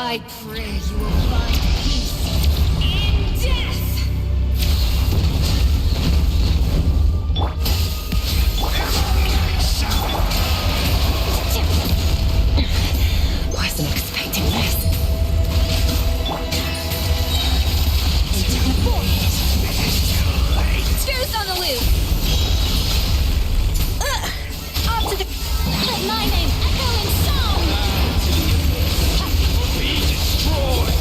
I pray you will find peace in death! Wasn't expecting this. Into the forehead. Screws on the loop. Off to the... Let my name echo in song! Be destroyed!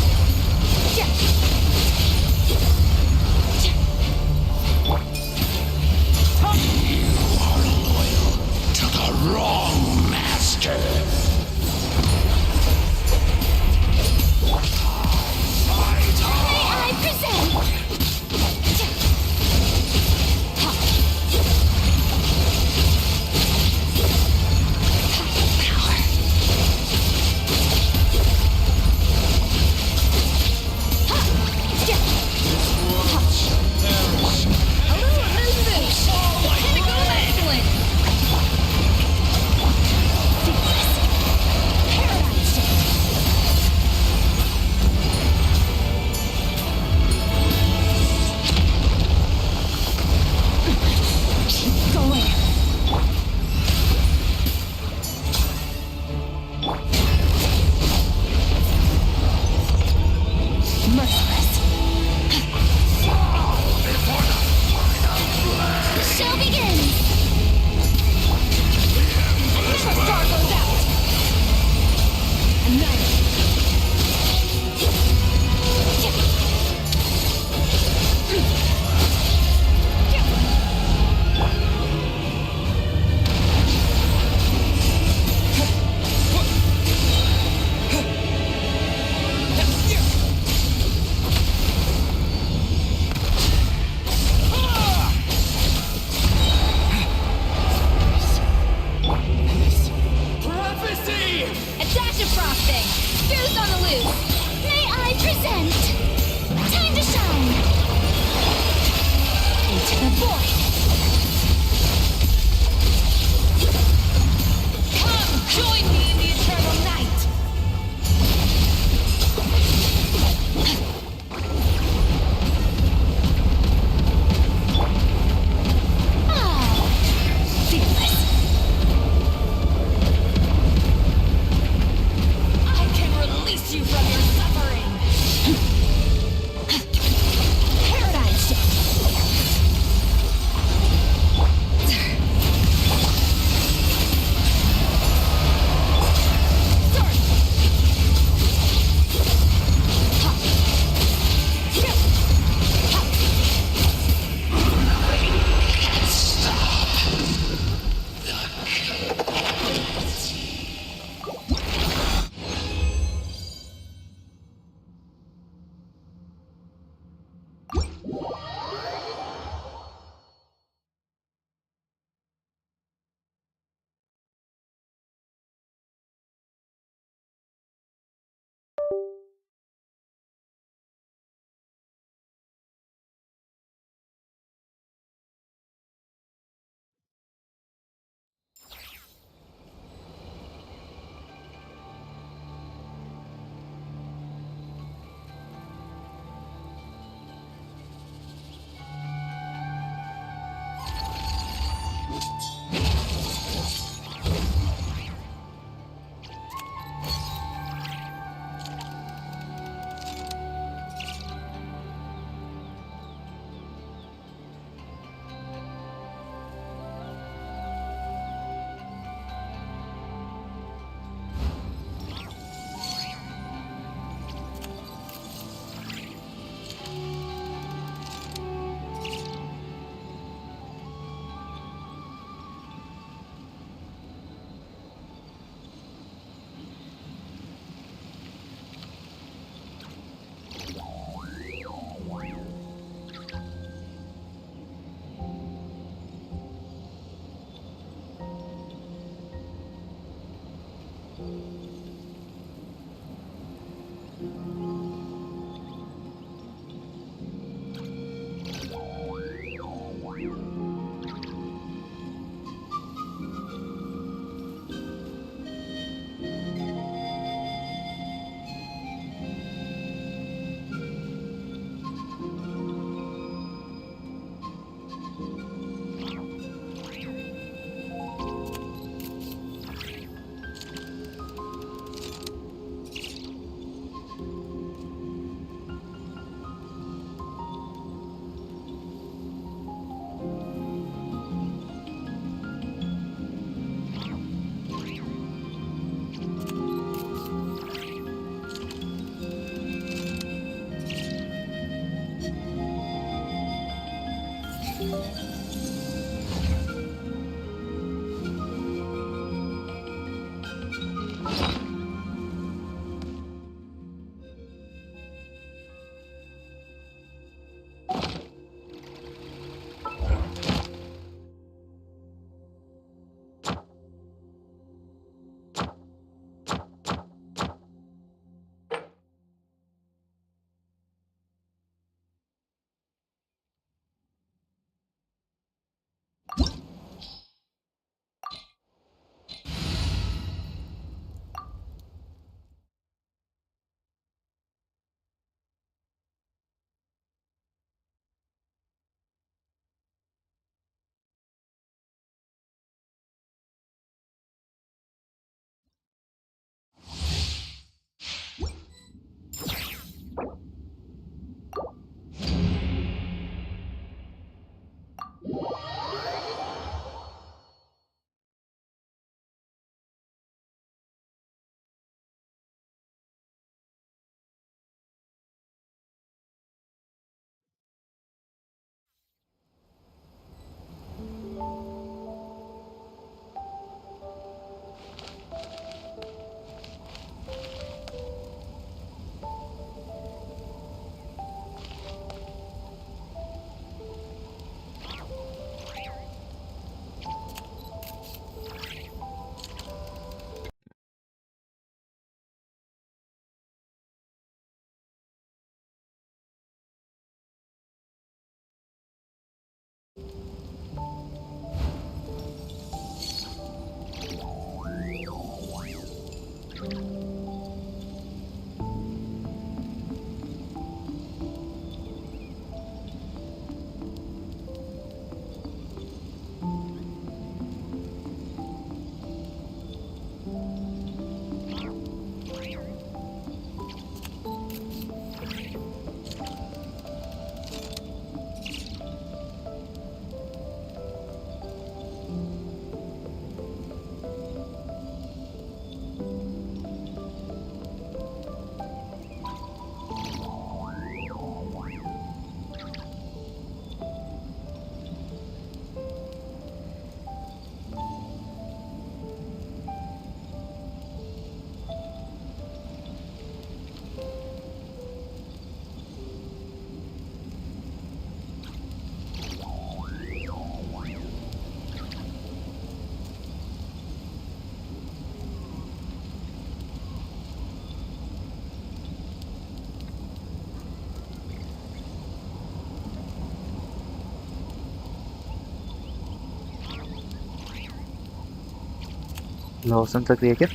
लो सुन सकती है क्या?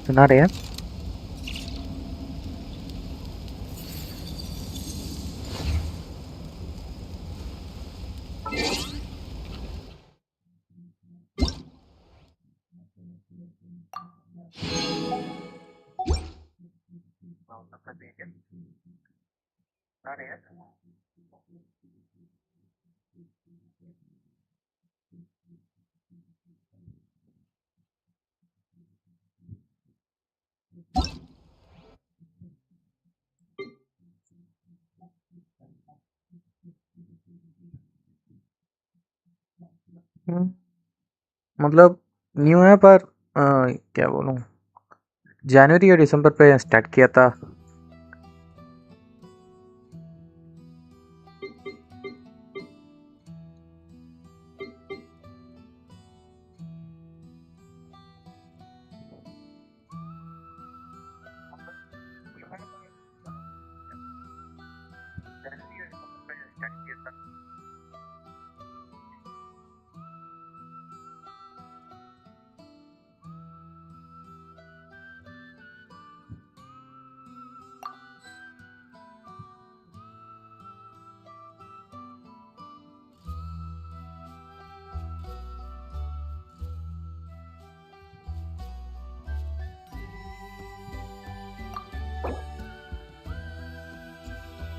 सुना रहे हैं? हम्म, मतलब new है पर क्या बोलूं, जनवरी या दिसंबर पे स्टार्ट किया था।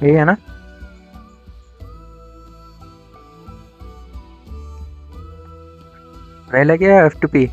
यही है ना? पहले क्या F2P?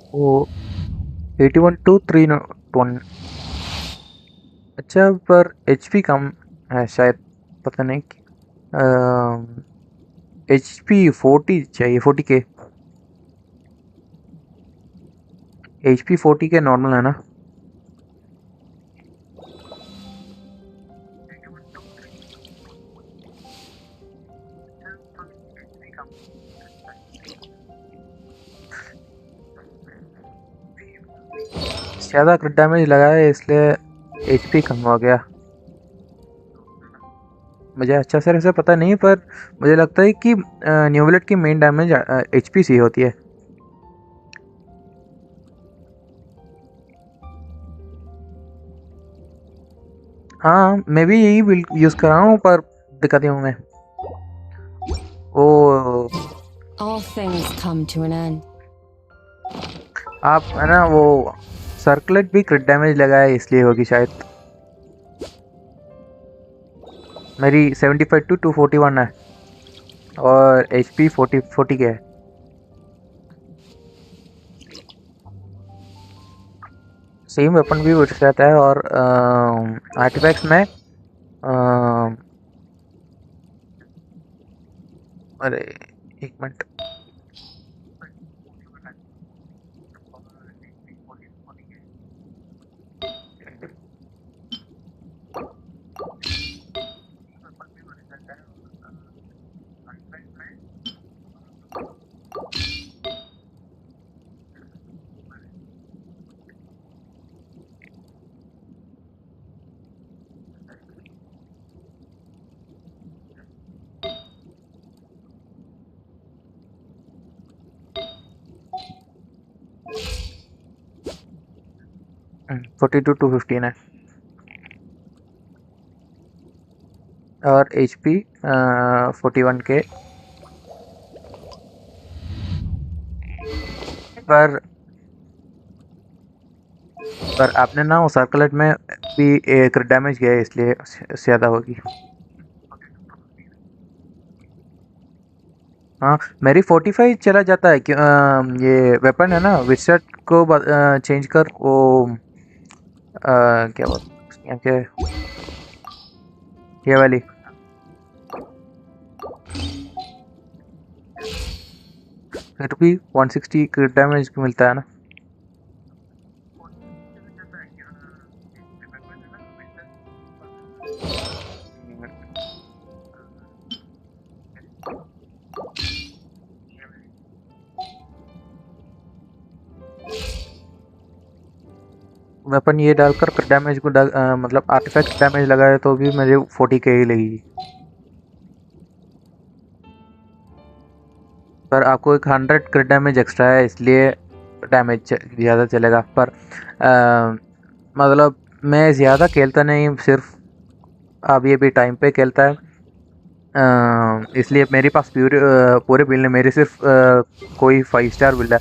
वो 81 to 301। अच्छा, पर HP कम है शायद, पता नहीं। HP 40 चाहिए, 40K। HP 40K नॉर्मल है ना? ज़्यादा डैमेज लगा है इसलिए HP कम हो गया। मुझे अच्छा से पता नहीं, पर मुझे लगता है कि न्यू बुलेट की मेन डैमेज HP से ही होती है। हाँ, मैं भी यही बिल्ड यूज़ कर रहा हूँ, पर दिक्कत हूँ मैं वो All things come to an end. आप है ना, वो सर्कलेट भी क्रिट डैमेज लगा है इसलिए होगी शायद। मेरी 75 to 241 है और HP 40 के है। सेम वेपन भी उठ जाता है और आर्टिफैक्ट्स में अरे एक मिनट। फोर्टी टू 215 है और HP 41 के। पर पर आपने ना वो सर्कलेट में भी एक डैमेज किया है इसलिए ज़्यादा होगी। हाँ, मेरी 45 चला जाता है कि ये वेपन है ना, विटसेट को चेंज कर वो क्या बोलते हैं, क्या ये वाली फिर भी 160 डैमेज मिलता है ना। वेपन ये डालकर डैमेज को मतलब आर्टिफैक्ट डैमेज लगाए तो भी मुझे 40K ही लगेगी। पर आपको एक 100 क्रिट डैमेज एक्स्ट्रा है इसलिए डैमेज ज़्यादा चलेगा। पर मतलब मैं ज़्यादा खेलता नहीं, सिर्फ अभी अभी टाइम पे खेलता है, इसलिए मेरे पास पूरे बिल्ड है। मेरी सिर्फ कोई 5 स्टार बिल्ड है।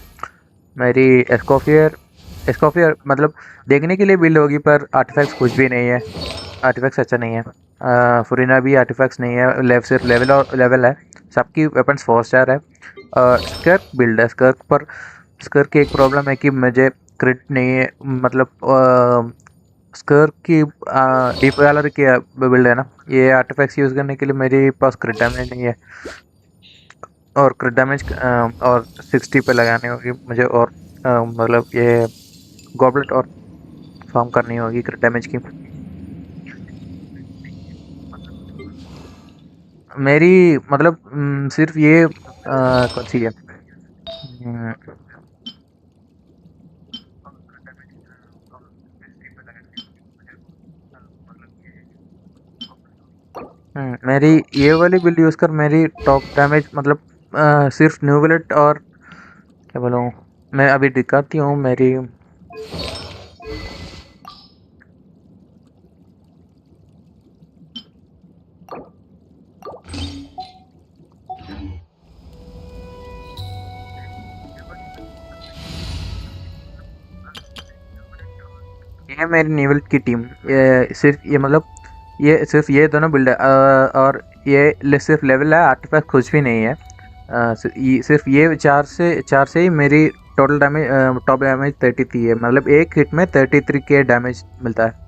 मेरी एस्कॉफियर मतलब देखने के लिए बिल्ड होगी, पर आर्टिफैक्ट्स कुछ भी नहीं है। आर्टिफैक्ट्स अच्छा नहीं है। फुरीना भी आर्टिफैक्ट्स नहीं है, सिर्फ लेवल और लेवल है। सबकी वेपन्स 4 स्टार है। स्कर्क बिल्ड है। स्कर्क पर स्कर्क की एक प्रॉब्लम है कि मुझे क्रिट नहीं है, मतलब स्कर्क की डीप गैलरी की बिल्ड है ना, ये आर्टिफैक्ट्स यूज़ करने के लिए मेरे पास क्रिट डैमेज नहीं है। और क्रिट डैमेज और 60 पे लगानी होगी मुझे, और मतलब ये गॉबलेट और फार्म करनी होगी क्रिट डैमेज की। मेरी मतलब सिर्फ ये कौन सी है, हम्म, मेरी ये वाली बिल्ड यूज़ कर मेरी टॉप डैमेज मतलब सिर्फ न्यू बुलेट और क्या बोलूँ, मैं अभी दिखाती हूँ मेरी। ये मेरी न्यू बुलेट की टीम, ये सिर्फ ये मतलब ये सिर्फ ये दोनों बिल्ड है, और ये सिर्फ लेवल है, आर्टिफैक्ट कुछ भी नहीं है। सिर्फ ये चार से ही मेरी टोटल डैमेज टॉप डैमेज 33 है, मतलब एक हिट में 33 के डैमेज मिलता है।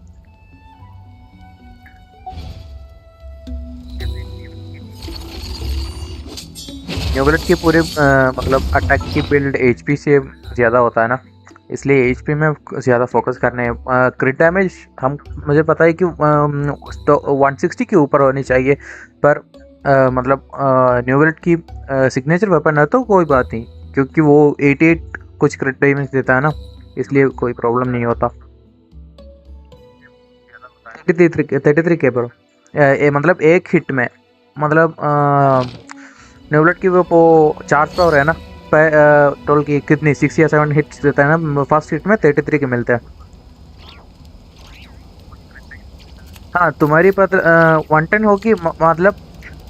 न्यूगलेट की पूरे मतलब अटैक की बिल्ड एचपी से ज़्यादा होता है ना, इसलिए एचपी में ज़्यादा फोकस करने हैं। क्रिट डैमेज हम मुझे पता है कि तो 160 के ऊपर होनी चाहिए, पर मतलब न्यूगलेट की सिग्नेचर वेपन है तो कोई बात नहीं, क्योंकि वो 88 कुछ क्रिट डैमेज देता है ना, इसलिए कोई प्रॉब्लम नहीं होता। 33 के ब्रो, मतलब एक हिट में, मतलब न्यूबलेट की वो 4 पावर है ना, टोल की कितनी 6 या 7 हिट्स देता है ना, फर्स्ट हिट में 33 के मिलते हैं। हाँ तुम्हारी पत्र 110 होगी, मतलब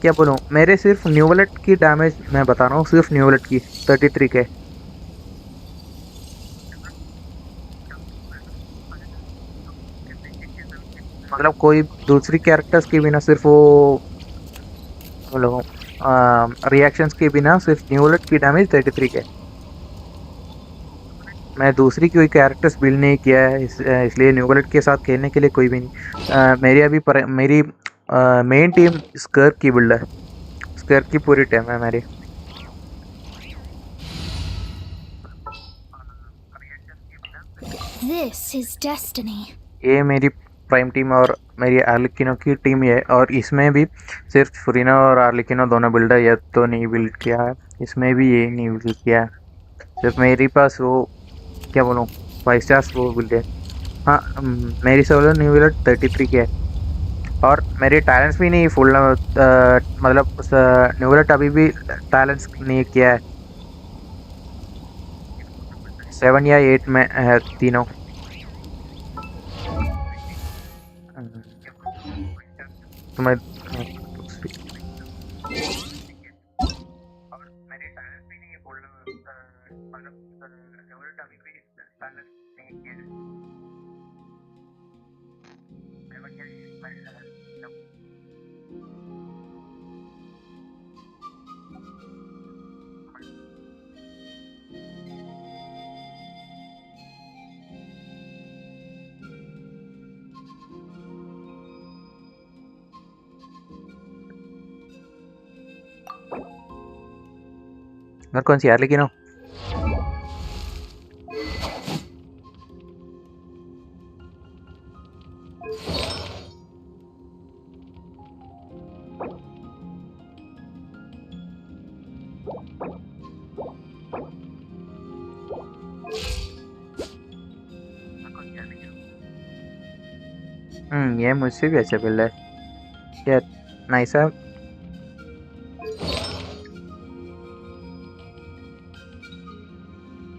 क्या बोलूँ, मेरे सिर्फ न्यूबलेट की डैमेज मैं बता रहा हूँ, सिर्फ न्यूबलेट की 33 के, मतलब कोई दूसरी कैरेक्टर्स की बिना, सिर्फ वो बोलो रिएक्शंस के बिना सिर्फ न्यूबलेट की डैमेज 33 के। मैं दूसरी कोई कैरेक्टर्स बिल्ड नहीं किया है, इसलिए न्यूबलेट के साथ खेलने के लिए कोई भी नहीं। मेरी अभी मेरी मेन टीम स्कर्व की बिल्ड है, स्कर्व की पूरी टीम है मेरी। This is destiny. ये मेरी प्राइम टीम और मेरी आर्लिकिनो की टीम है, और इसमें भी सिर्फ फुरीना और आर्लिकिनो दोनों बिल्ड है, ये तो नहीं बिल्ड किया है, इसमें भी ये नहीं बिल्ड किया है, सिर्फ मेरे पास वो क्या बोलूँ 5 स्टार्स वो बिल्ड है। हाँ मेरी सोलो न्यू बिल्ड 33 की है, और मेरे टैलेंट्स भी नहीं फुल, मतलब न्यूबलेट अभी भी टैलेंट्स नहीं किया है, 7 या 8 में है तीनों। तुम्हें घर कौन सी यार, लेकिन हो ये मुझसे भी अच्छा बिल्ड है यार, नाइस है।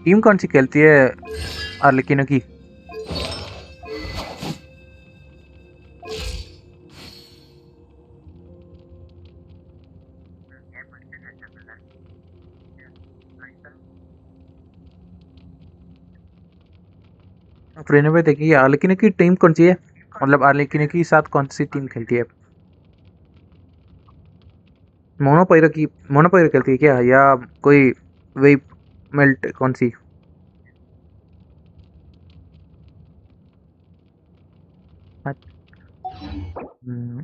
टीम कौन सी खेलती है आर्लिकिनो की? फ्रेंड में देखिए आर्लिकिनो की टीम कौन सी है, मतलब आर्लिकिनो के साथ कौन सी टीम खेलती है? मोनोपाइरो खेलती है क्या, या कोई वही मेल्ट कौन सी? हम्म,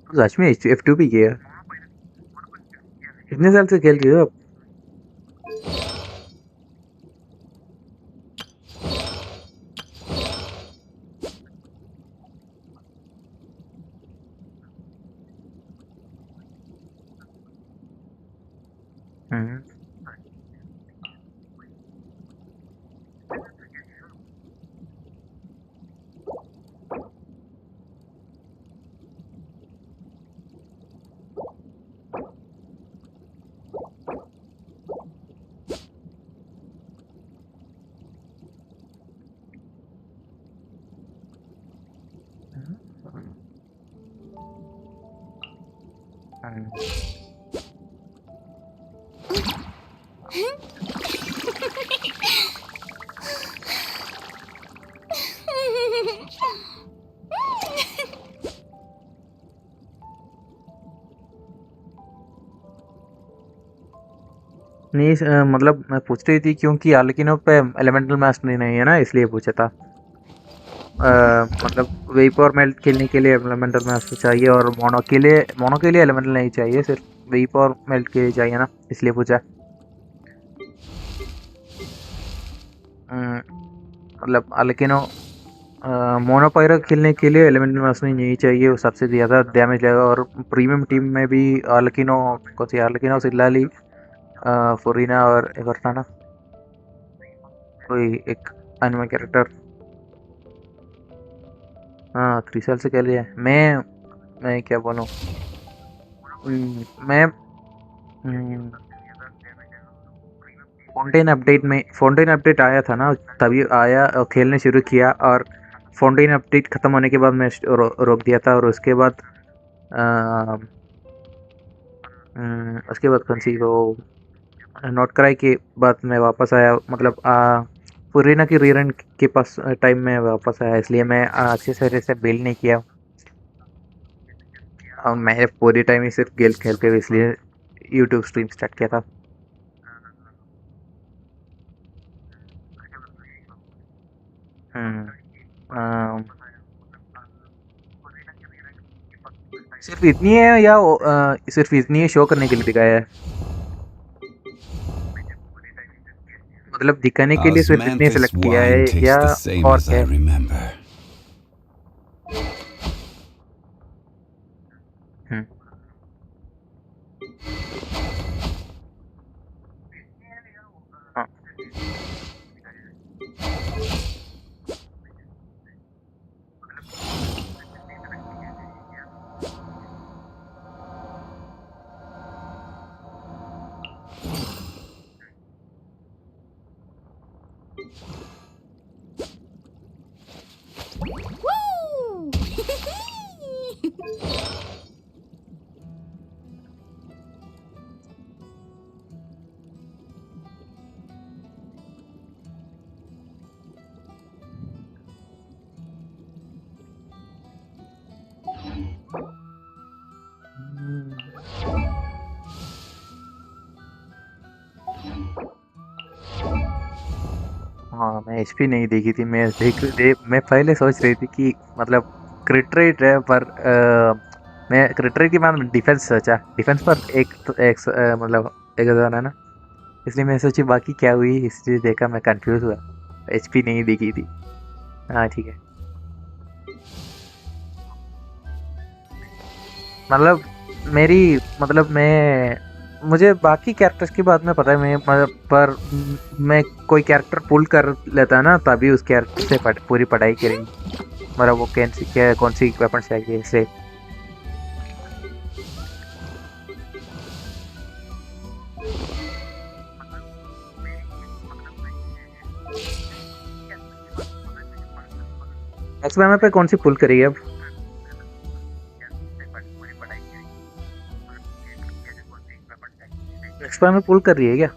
सच में F2 भी किया? कितने साल से खेल रही हो आप? हम्म, हम्म, नहीं मतलब मैं पूछ रही थी क्योंकि आर्लेकिनो पे एलिमेंटल मास्टरी नहीं है ना, इसलिए पूछा था। मतलब वेपर मेल्ट खेलने के लिए एलिमेंटल मास्टर चाहिए और मोनो के लिए एलिमेंटल नहीं चाहिए, सिर्फ वेपर मेल्ट के लिए चाहिए ना, इसलिए पूछा। अम, मतलब आर्लेकिनो मोनोपायरा खेलने के लिए एलिमेंटल मास्टरी नहीं चाहिए, वो सबसे ज़्यादा डैमेज लगेगा। और प्रीमियम टीम में भी आर्लेकिनो, कौन सी आर्लेकिनो, सिल्लाली, फोरिना और एक और था ना, कोई एक एनिमे कैरेक्टर। हाँ 3 साल से खेल रही है। मैं क्या बोलूँ। मैं फाउंटेन अपडेट आया था ना, तभी आया और खेलने शुरू किया। और फाउंटेन अपडेट खत्म होने के बाद मैं रोक दिया था। और उसके बाद कौन सी वो नोट कराई के बाद मैं वापस आया, मतलब पुरीना की रीरन के पास टाइम में वापस आया, इसलिए मैं अच्छे से बिल्ड नहीं किया। और मैं पूरी टाइम ही सिर्फ गेल खेलते हुए, इसलिए यूट्यूब स्ट्रीम स्टार्ट किया था। हम्म, अम, सिर्फ इतनी है या सिर्फ इतनी है शो करने के लिए दिखाया है? मतलब दिखाने के लिए सिर्फ इतने Osmanthus सेलेक्ट किया है wine tastes या the same और as क्या I है? remember. हम्म, हाँ। Woo! हाँ मैं एचपी नहीं देखी थी। मैं पहले सोच रही थी कि मतलब क्रिट रेट है, पर मैं क्रिट रेट के बाद डिफेंस सोचा, डिफेंस पर मतलब 1,000 है ना, इसलिए मैं सोची बाकी क्या हुई, इसलिए देखा, मैं कंफ्यूज हुआ। एचपी नहीं देखी थी। हाँ ठीक है। मतलब मेरी मतलब मैं मुझे बाकी कैरेक्टर्स की बात में पता है, मैं मतलब पर मैं कोई कैरेक्टर पुल कर लेता है ना, तभी उस कैरेक्टर से पूरी पढ़ाई करेगी। मतलब वो कौन सी वेपन चाहिए इसे। एक्सपेरिमेंट पे कौन सी पुल करेगी अब? एक्सपेरिमेंट पुल कर रही है क्या?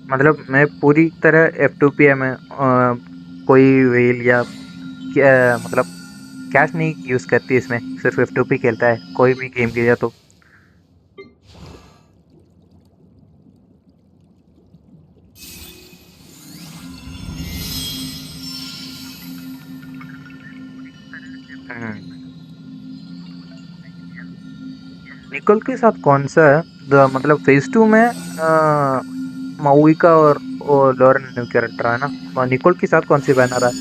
मतलब मैं पूरी तरह F2P में कोई व्हील या मतलब कैश नहीं यूज करती इसमें, सिर्फ F2P खेलता है कोई भी गेम खेला तो। हम्म, निकोल के साथ कौन सा है? मतलब फेज 2 में माउई का और लॉरेन न्यू कैरेक्टर है ना, और निकोल के साथ कौन सी बैनर है?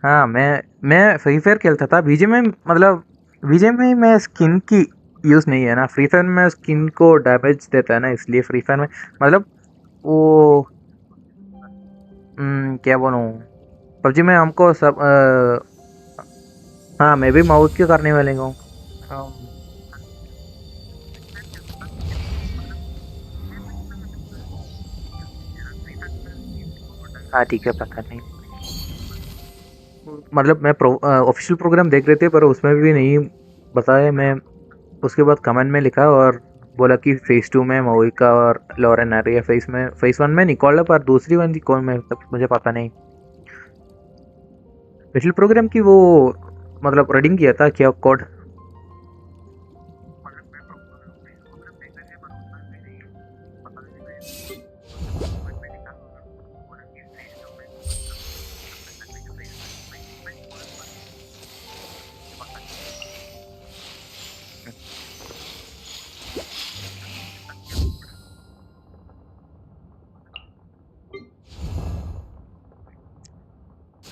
हाँ मैं फ्री फायर खेलता था बीजे में, मतलब बीजे में मैं स्किन की यूज नहीं है ना, फ्री फायर में स्किन को डैमेज देता है ना, इसलिए फ्री फायर में मतलब वो क्या बोलूँ, पबजी में हमको सब हाँ मैं भी माउस के करने वाले हूँ। अम, हाँ ठीक है, पता नहीं। मतलब मैं ऑफिशियल प्रोग्राम देख रहे थे पर उसमें भी नहीं बताया। मैं उसके बाद कमेंट में लिखा और बोला कि फेज 2 में मोइका और लॉरेन आ रही है। फेज 1 में निकॉल है, पर दूसरी वन थी कौन, मैं तब मुझे पता नहीं। ऑफिशियल प्रोग्राम की वो मतलब रीडिंग किया था क्या कोड?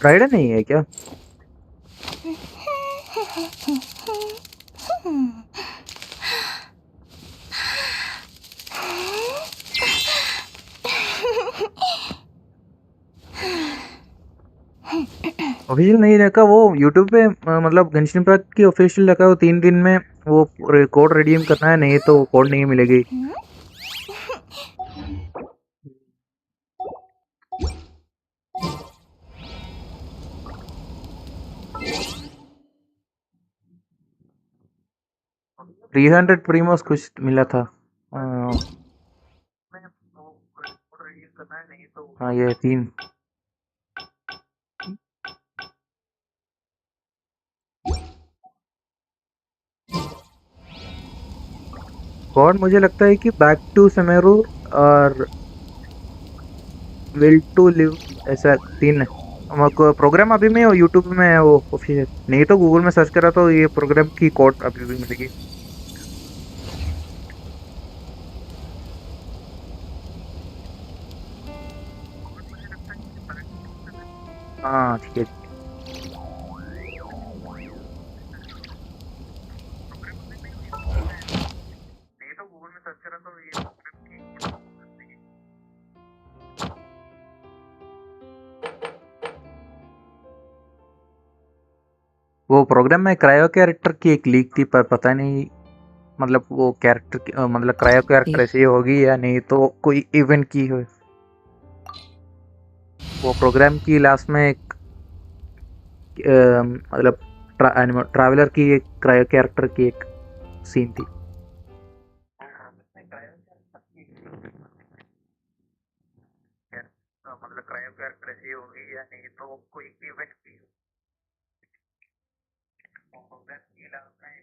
फ्राइडे नहीं है क्या? ऑफिशियल नहीं रखा वो यूट्यूब पे। मतलब गेंशिन इम्पैक्ट की ऑफिशियल रखा वो 3 दिन में वो कोड रिडीम करना है, नहीं तो कोड नहीं मिलेगी। थ्री 300 प्रीमोस कुछ मिला था। हाँ ये 3। कोड मुझे लगता है कि बैक टू सेमेरू और विल टू लिव, ऐसा 3 है। प्रोग्राम अभी में यूट्यूब में है वो ऑफिशियल, नहीं तो गूगल में सर्च करा तो ये प्रोग्राम की कोड अभी भी मिलेगी। हाँ ठीक है। नहीं तो गूगल में सर्च करा तो ये वो प्रोग्राम में क्रायो कैरेक्टर की एक लीक थी, पर पता नहीं मतलब वो कैरेक्टर मतलब क्रायो कैरेक्टर ऐसे ही होगी या नहीं तो कोई इवेंट की हो। वो प्रोग्राम की लास्ट में एक मतलब ट्रैवलर की एक क्रायो कैरेक्टर की एक सीन थी। मतलब क्रायो कैरेक्टर ऐसे ही होगी या नहीं तो कोई इवेंट की हो। प्रोग्राम की लास्ट में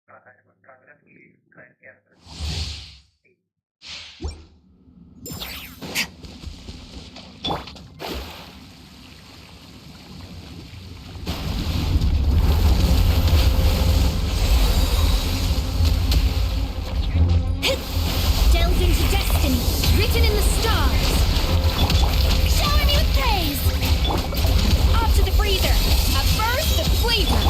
ट्रैवलर की cryo character. Delve into destiny, written in the stars. Shower me with praise. Off to the freezer. A burst of flavor.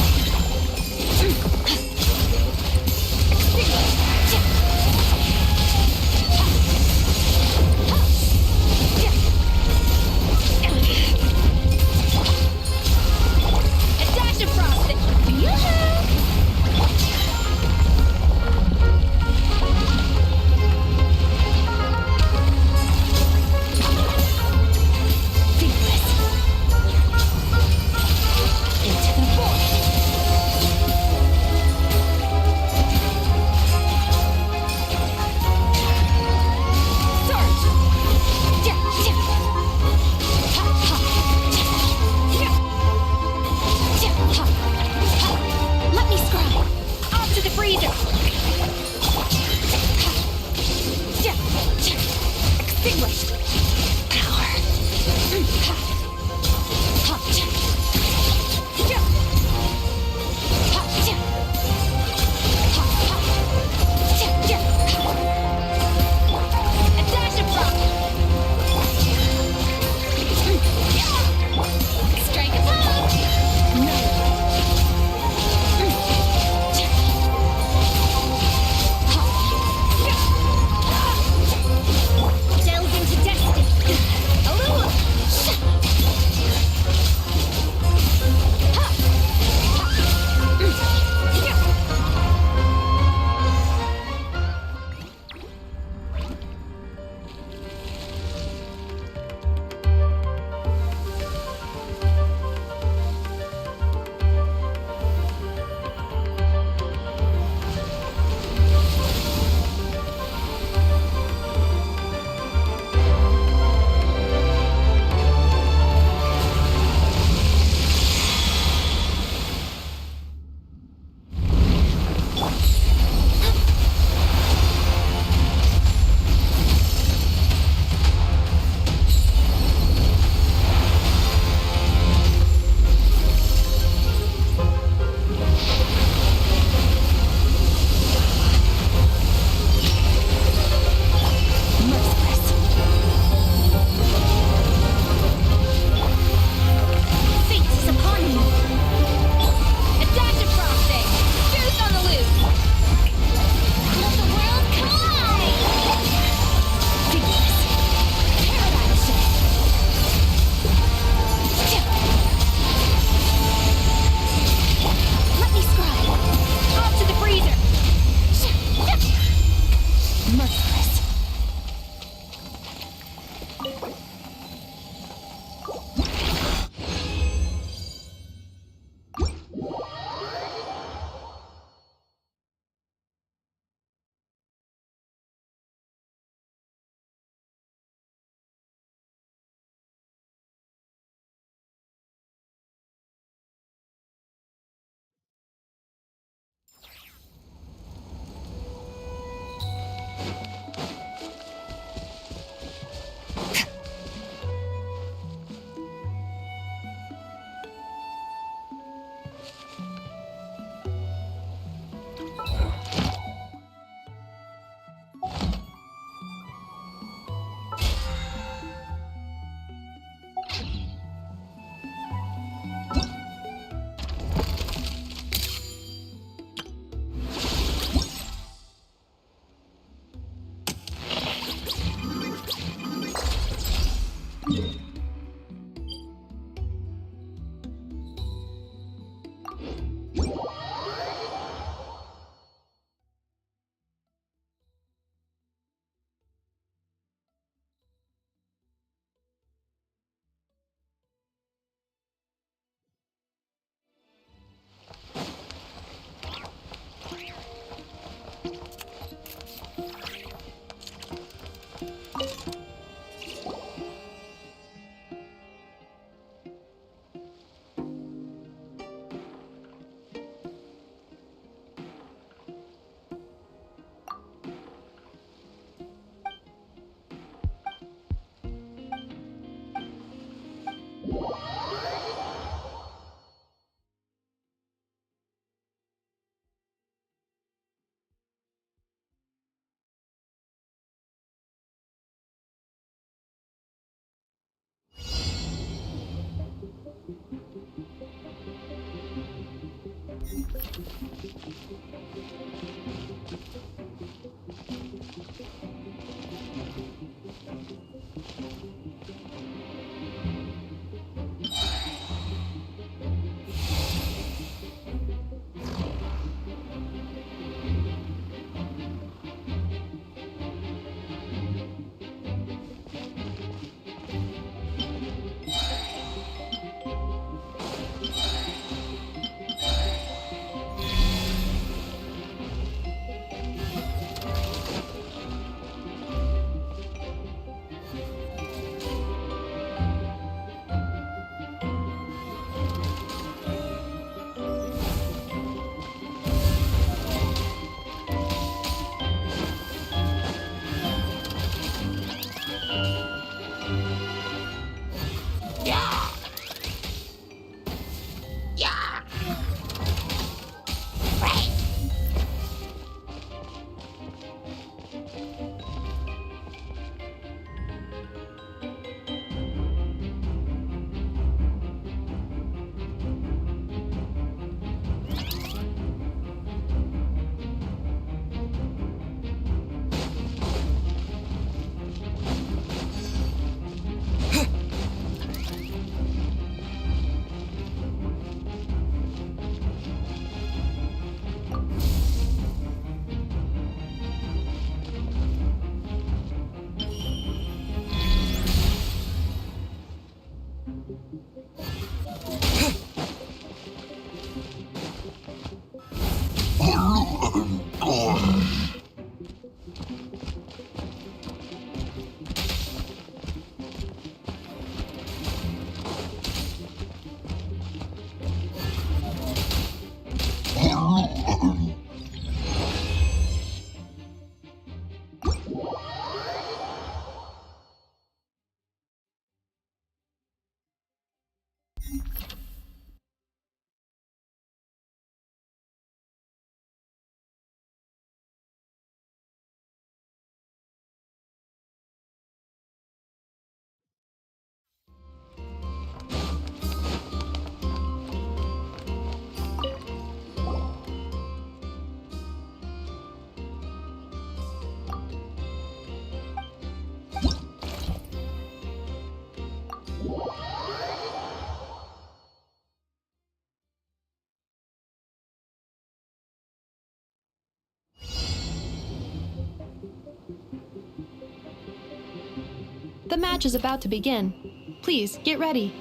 The match is about to begin. Please, get ready.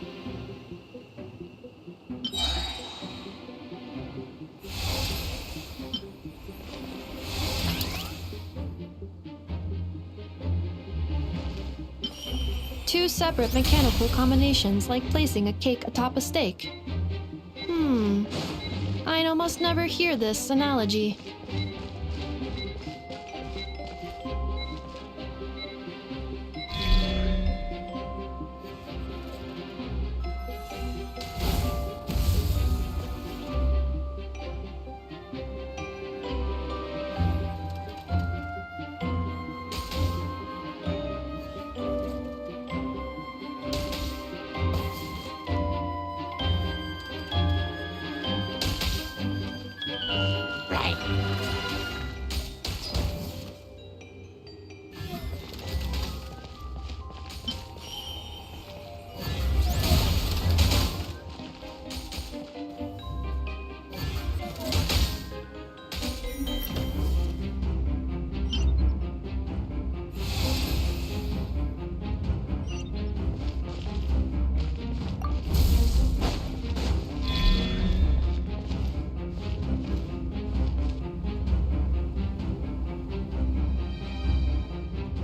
Two separate mechanical combinations like placing a cake atop a steak. I almost never hear this analogy.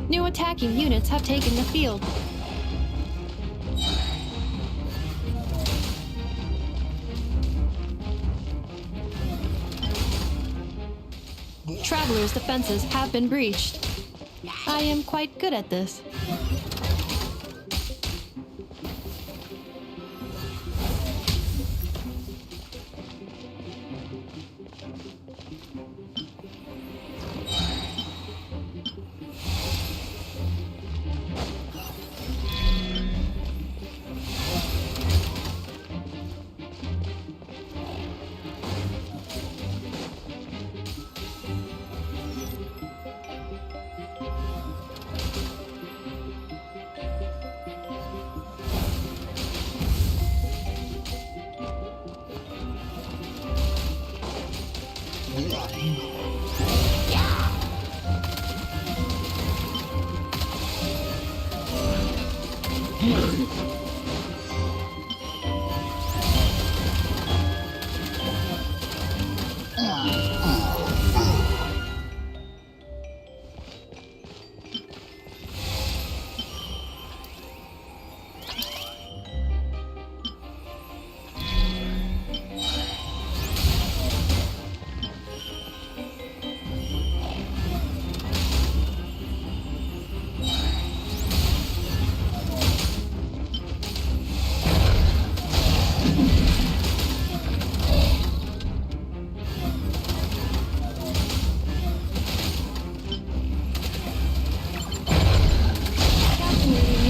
New attacking units have taken the field. Traveler's defenses have been breached. I am quite good at this.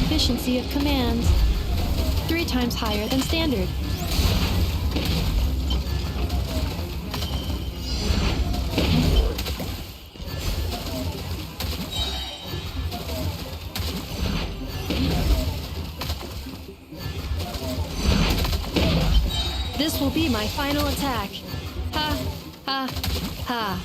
Efficiency of commands. 3 times higher than standard. This will be my final attack. Ha, ha, ha.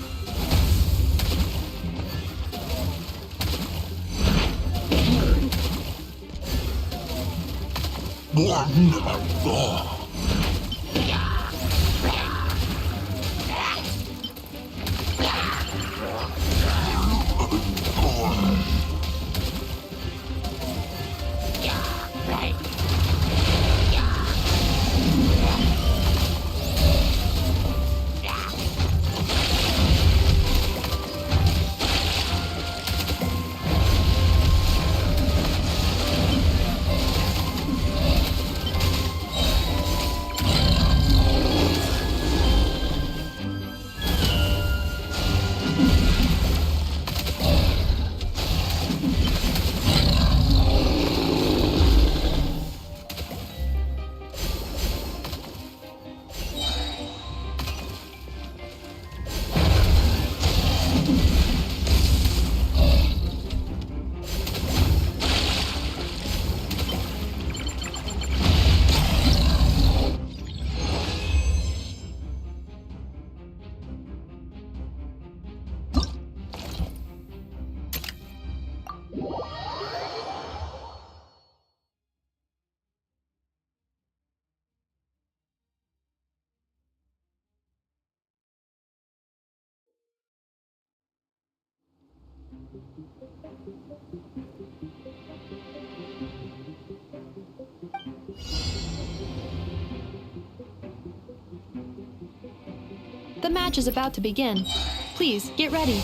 match is about to begin. Please, get ready.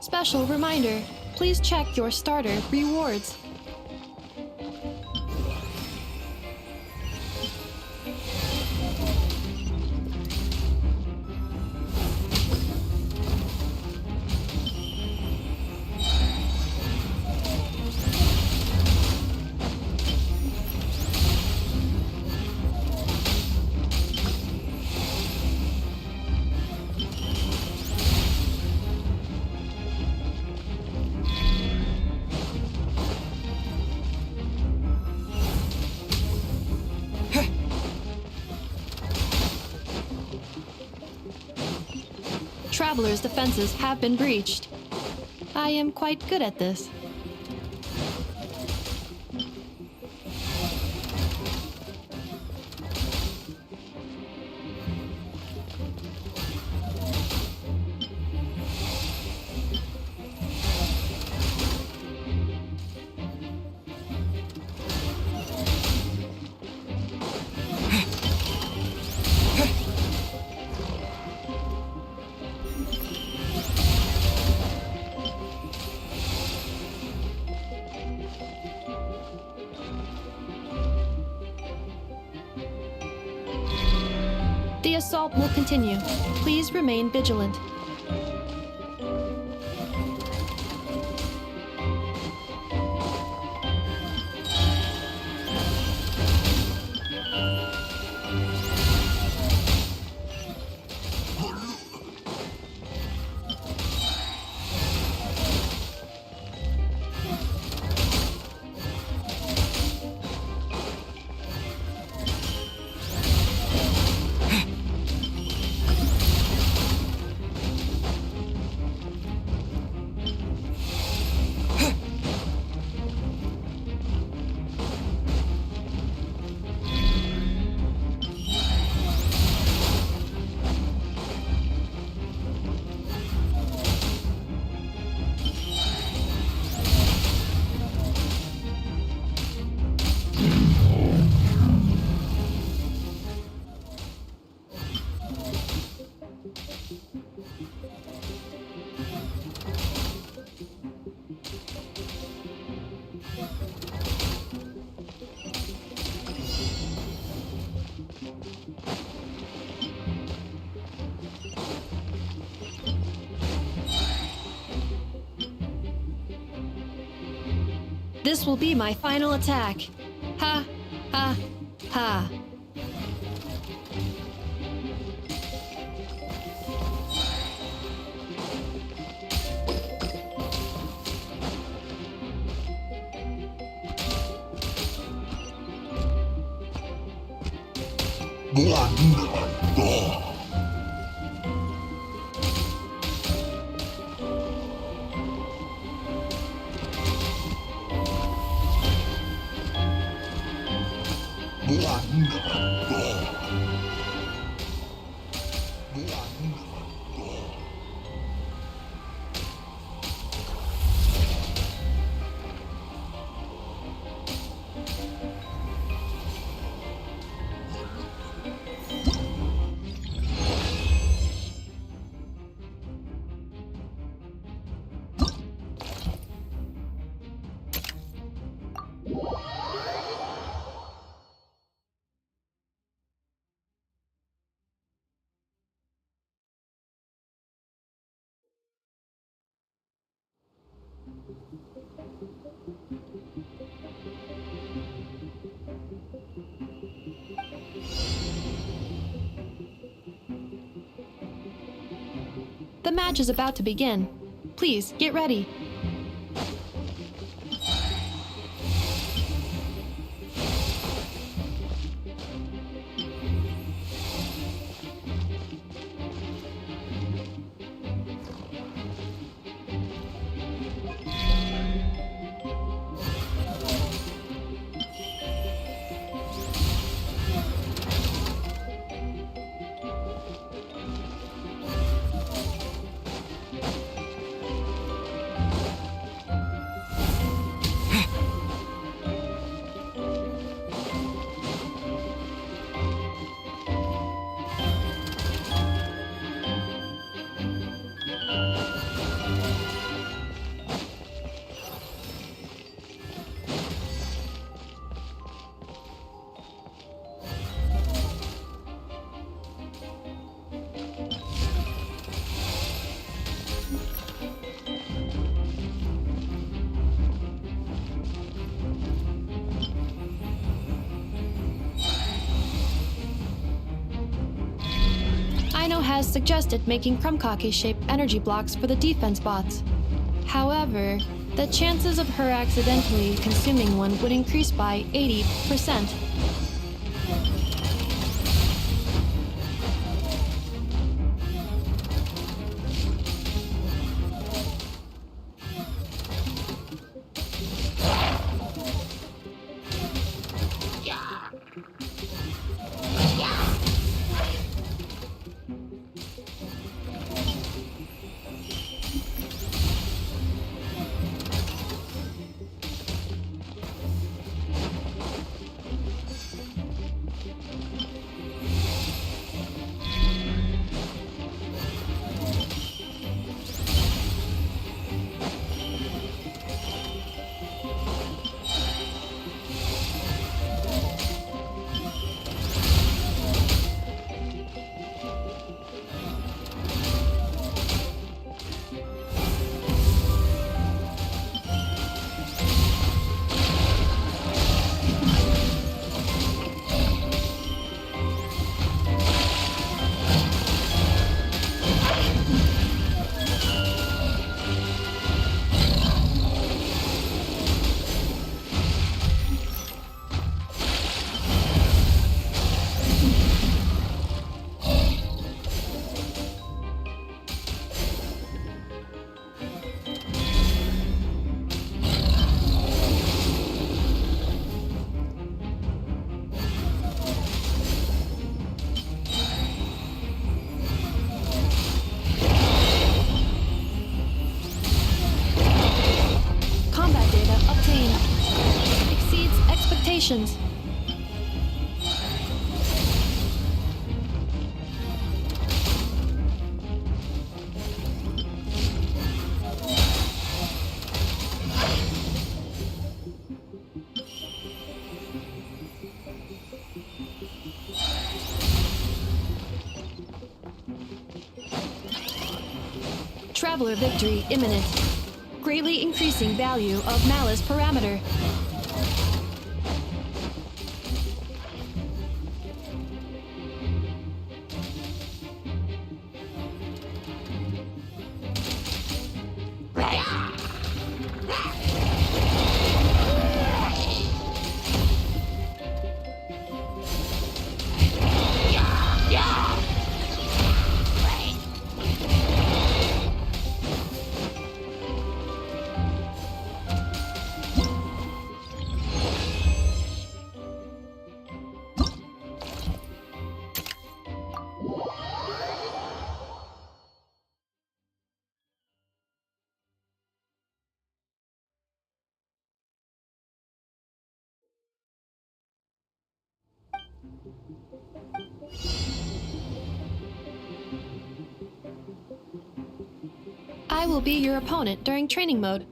Special reminder, please check your starter rewards. Traveler's defenses have been breached. I am quite good at this. The assault will continue. Please remain vigilant. This will be my final attack. Ha, ha, ha. The match is about to begin. Please, get ready. Aino has suggested making Krumkake-shaped energy blocks for the defense bots. However, the chances of her accidentally consuming one would increase by 80%. Expectations. Traveler victory imminent. Greatly increasing value of malice parameter. I will be your opponent during training mode.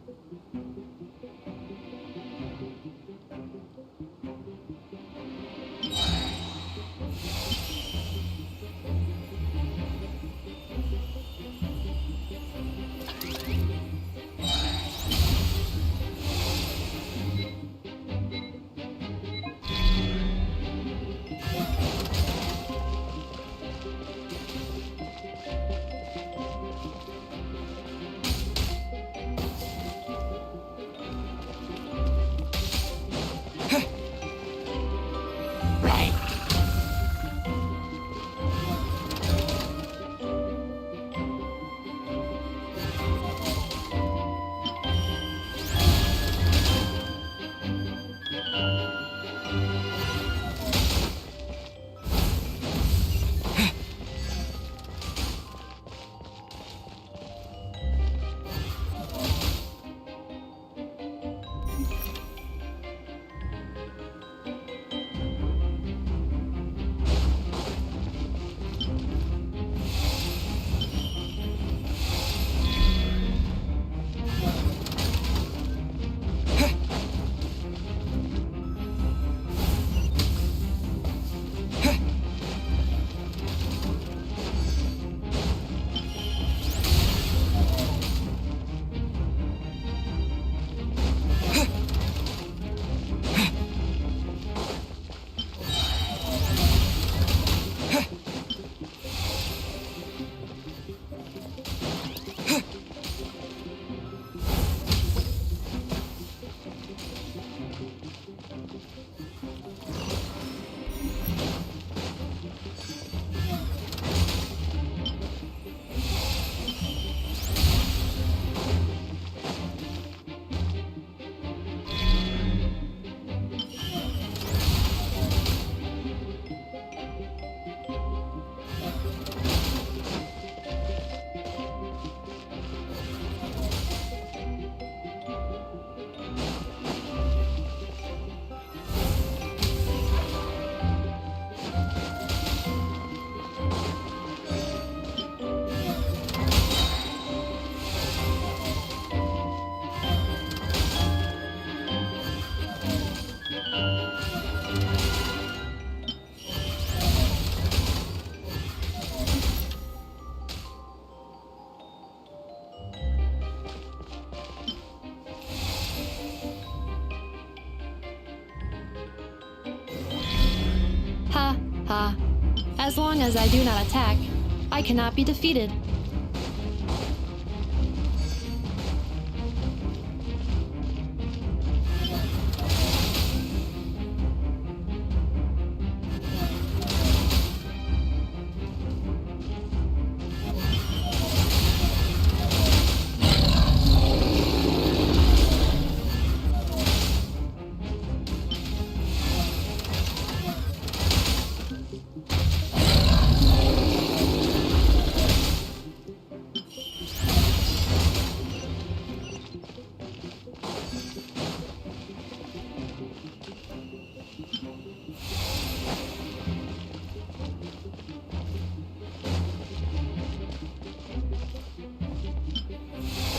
As long as I do not attack, I cannot be defeated.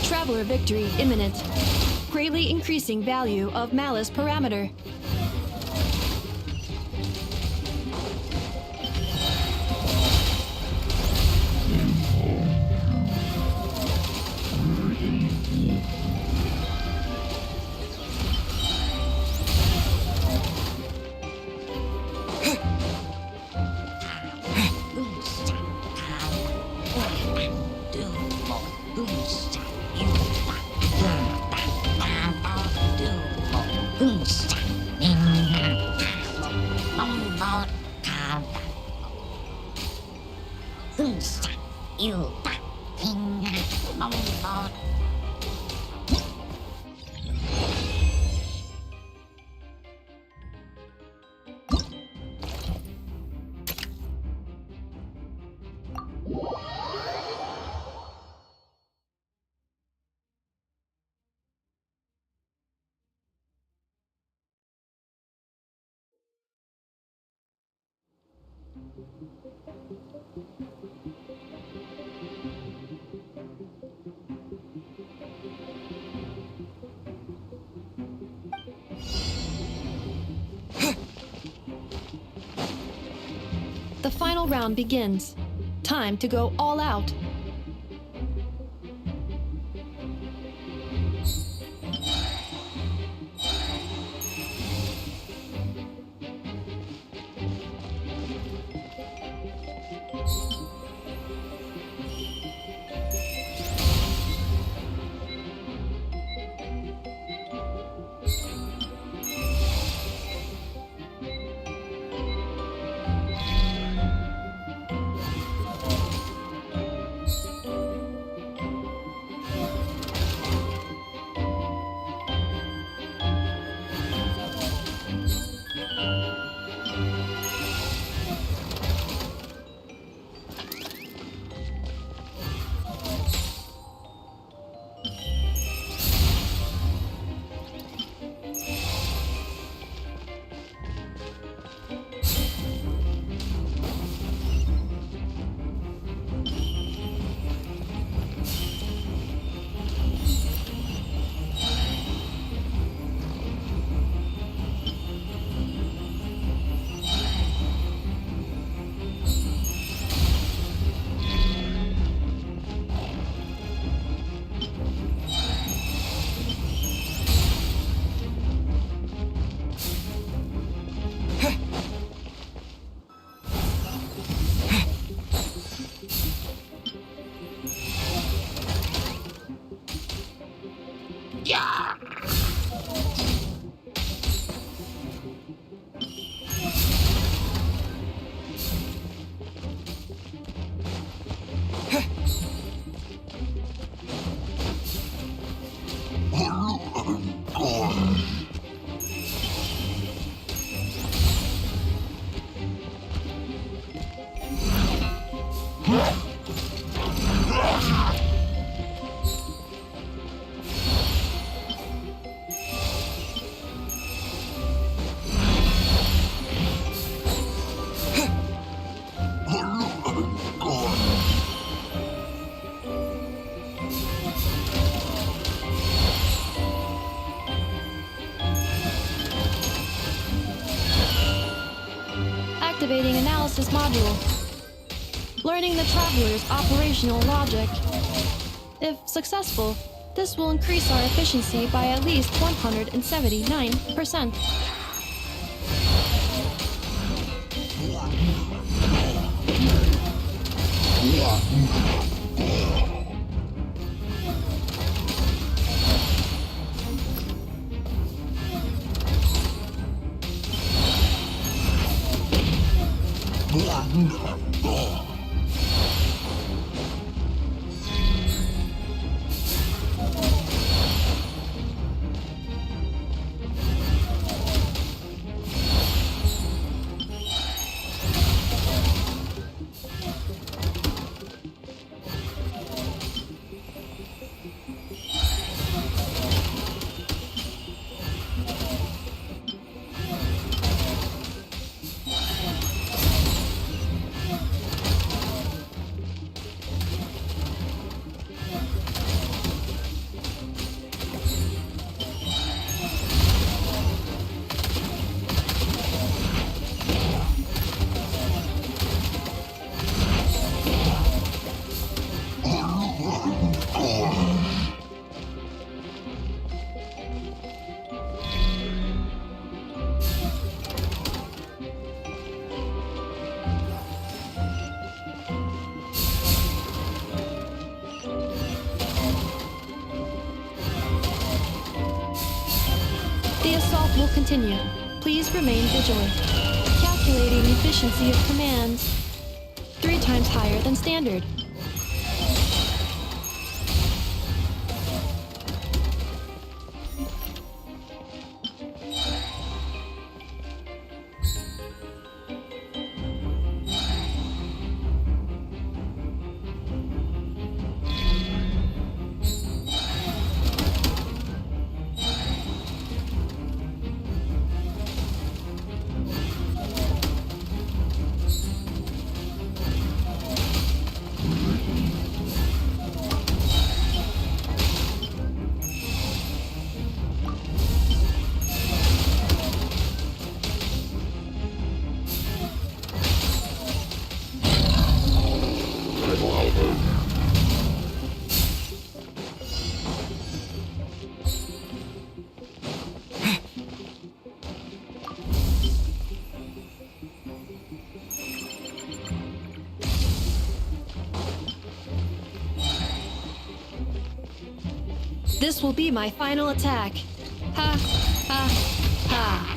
Traveler victory imminent. Greatly increasing value of malice parameter. The final round begins. Time to go all out. Activating analysis module. Learning the traveler's operational logic. If successful, this will increase our efficiency by at least 179%. The assault will continue. Please remain vigilant. Calculating efficiency of commands. 3 times higher than standard. This will be my final attack. Ha, ha, ha.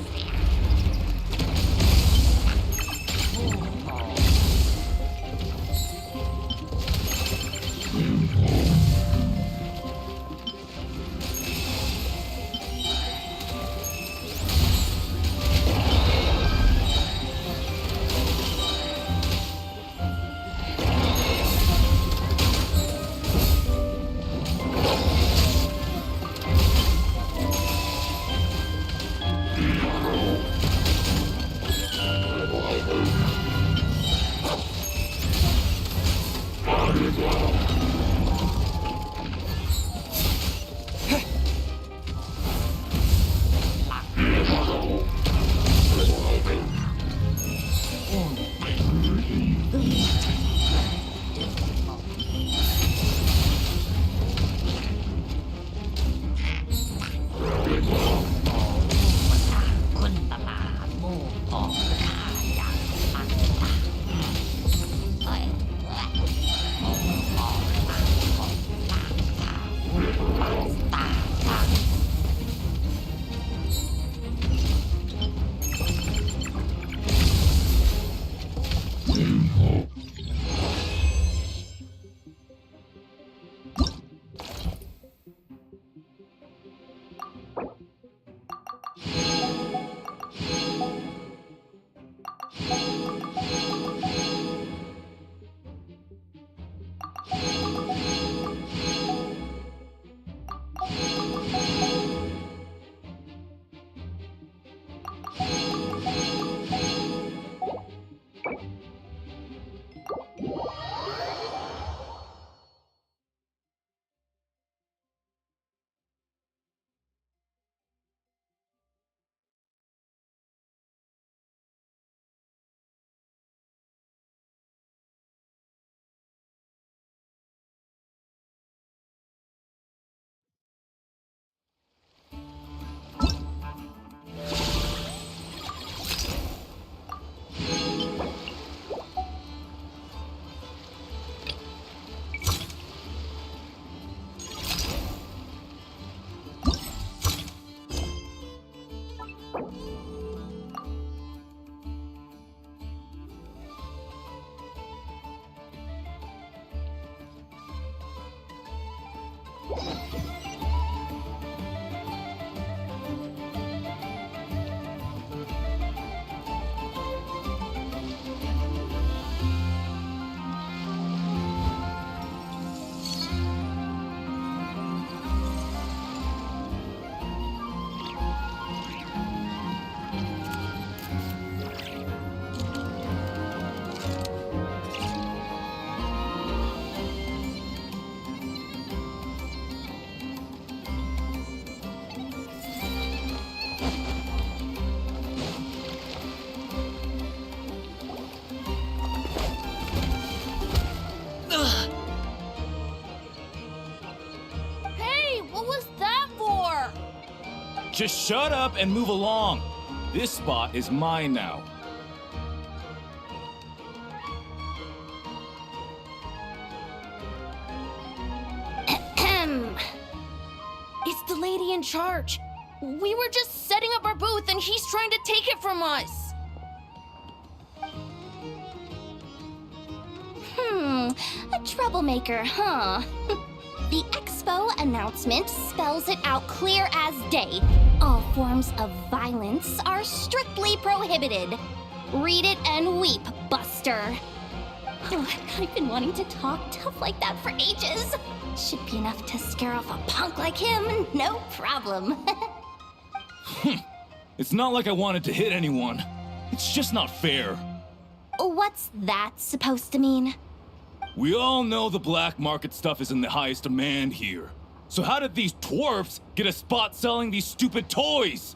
Hey, what was that for? Just shut up and move along. This spot is mine now. Ahem. It's the lady in charge. We were just setting up our booth and he's trying to take it from us. A troublemaker, huh? The expo announcement spells it out clear as day. All forms of violence are strictly prohibited. Read it and weep, Buster. I've been wanting to talk tough like that for ages. Should be enough to scare off a punk like him, no problem. It's not like I wanted to hit anyone. It's just not fair. What's that supposed to mean? We all know the black market stuff is in the highest demand here. So how did these dwarfs get a spot selling these stupid toys?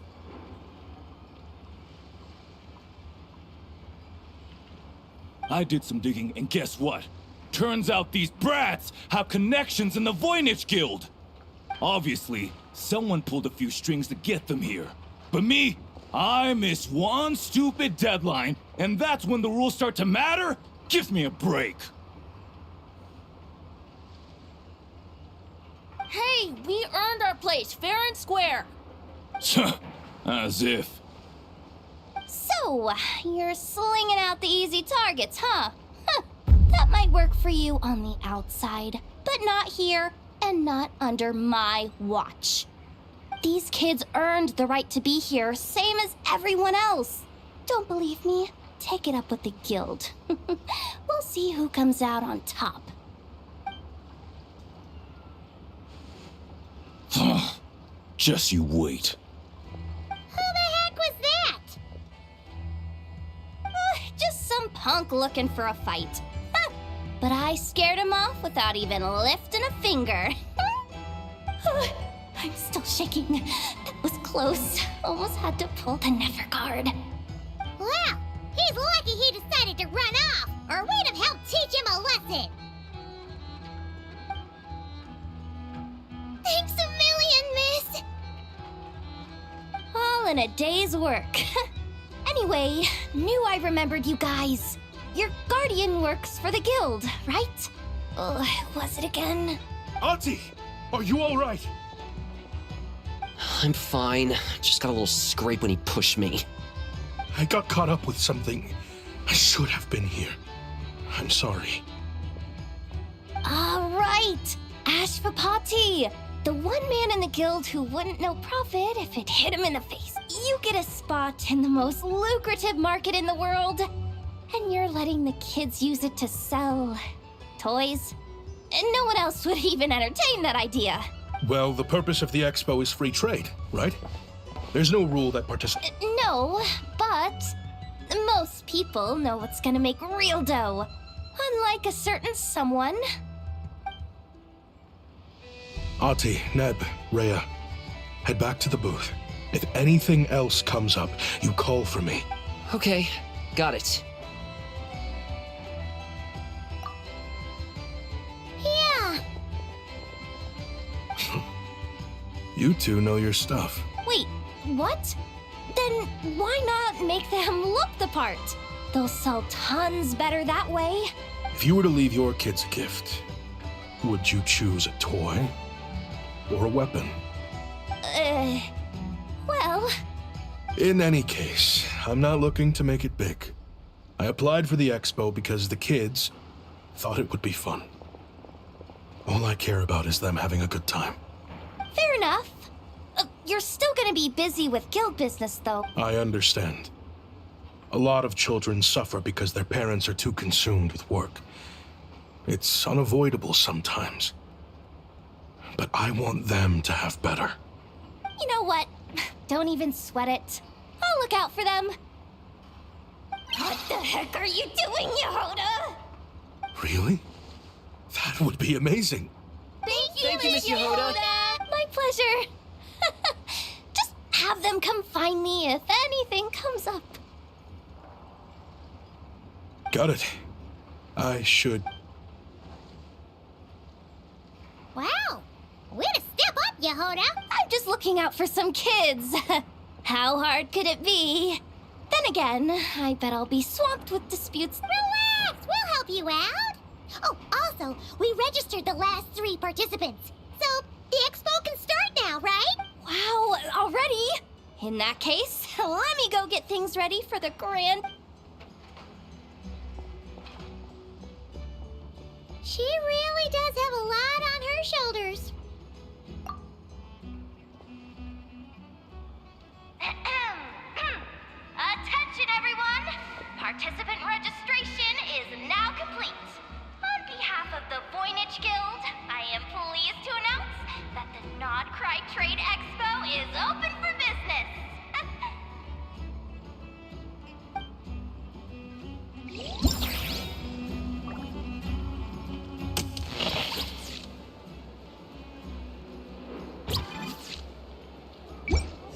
I did some digging, and guess what? Turns out these brats have connections in the Voynich Guild. Obviously, someone pulled a few strings to get them here. But me, I missed one stupid deadline, and that's when the rules start to matter? Give me a break. Hey, we earned our place, fair and square. As if. So, you're slinging out the easy targets, huh? That might work for you on the outside, but not here and not under my watch. These kids earned the right to be here, same as everyone else. Don't believe me? Take it up with the guild. We'll see who comes out on top. Just you wait. Who the heck was that? Just some punk looking for a fight. But I scared him off without even lifting a finger. I'm still shaking. That was close. Almost had to pull the never guard. Well, he's lucky he decided to run off, or we'd have helped teach him a lesson. Thanks a million, miss. All in a day's work. Anyway, knew I remembered you guys. Your guardian works for the guild, right? Was it again? Auntie, are you all right? I'm fine. Just got a little scrape when he pushed me. I got caught up with something. I should have been here. I'm sorry. All right, Ashvapati. The one man in the guild who wouldn't know profit if it hit him in the face. You get a spot in the most lucrative market in the world. And you're letting the kids use it to sell toys? And no one else would even entertain that idea. Well, the purpose of the expo is free trade, right? There's no rule that No, but most people know what's gonna make real dough. Unlike a certain someone. Auntie, Neb, Rhea, head back to the booth. If anything else comes up, you call for me. Okay, got it. Yeah, You two know your stuff. Wait, what? Then why not make them look the part? They'll sell tons better that way. If you were to leave your kids a gift, would you choose a toy or a weapon? Well, In any case, I'm not looking to make it big. I applied for the expo because the kids thought it would be fun. All I care about is them having a good time. Fair enough. You're still gonna be busy with guild business, though. I understand. A lot of children suffer because their parents are too consumed with work. It's unavoidable sometimes. But I want them to have better. You know what? Don't even sweat it. I'll look out for them. What the heck are you doing, Yehoda? Really? That would be amazing. Thank you, Miss Yehoda. My pleasure. Just have them come find me if anything comes up. Got it. I should... Wow! Way to step up, Yehoda! I'm just looking out for some kids. How hard could it be? Then again, I bet I'll be swamped with disputes. Relax! We'll help you out! Oh, also, we registered the last 3 participants. So, the expo can start now, right? Wow, already? In that case, let me go get things ready for the grand... She really does have a lot on her shoulders. Attention, everyone! Participant registration is now complete. On behalf of the Voynich Guild, I am pleased to announce that the Nod Cry Trade Expo is open for business.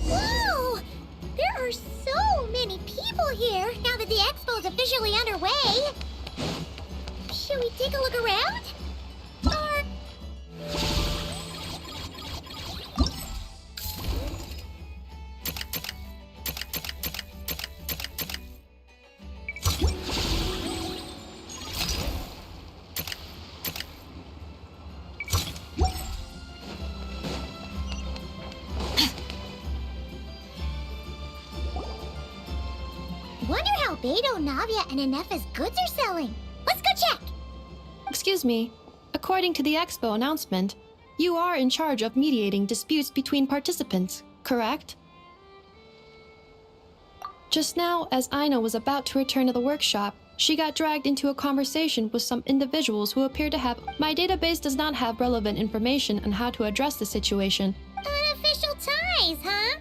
Whoa! There are so many people here now that the expo's officially underway. Should we take a look around? Or... Wonder how Beto, Navia, and Ineffa's goods are selling. Let's go check! Excuse me. According to the expo announcement, you are in charge of mediating disputes between participants, correct? Just now, as Aina was about to return to the workshop, she got dragged into a conversation with some individuals who appear to have... My database does not have relevant information on how to address the situation. Unofficial ties, huh?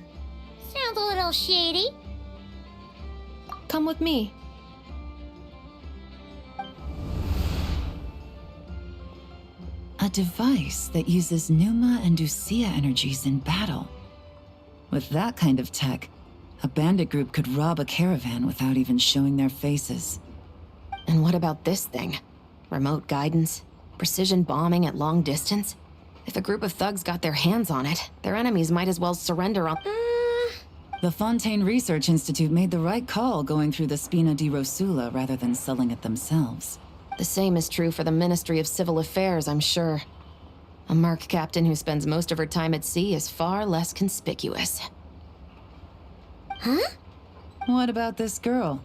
Sounds a little shady. Come with me. A device that uses Numa and Ducia energies in battle. With that kind of tech, a bandit group could rob a caravan without even showing their faces. And what about this thing? Remote guidance? Precision bombing at long distance? If a group of thugs got their hands on it, their enemies might as well surrender on... The Fontaine Research Institute made the right call going through the Spina di Rosula rather than selling it themselves. The same is true for the Ministry of Civil Affairs, I'm sure. A merc captain who spends most of her time at sea is far less conspicuous. Huh? What about this girl?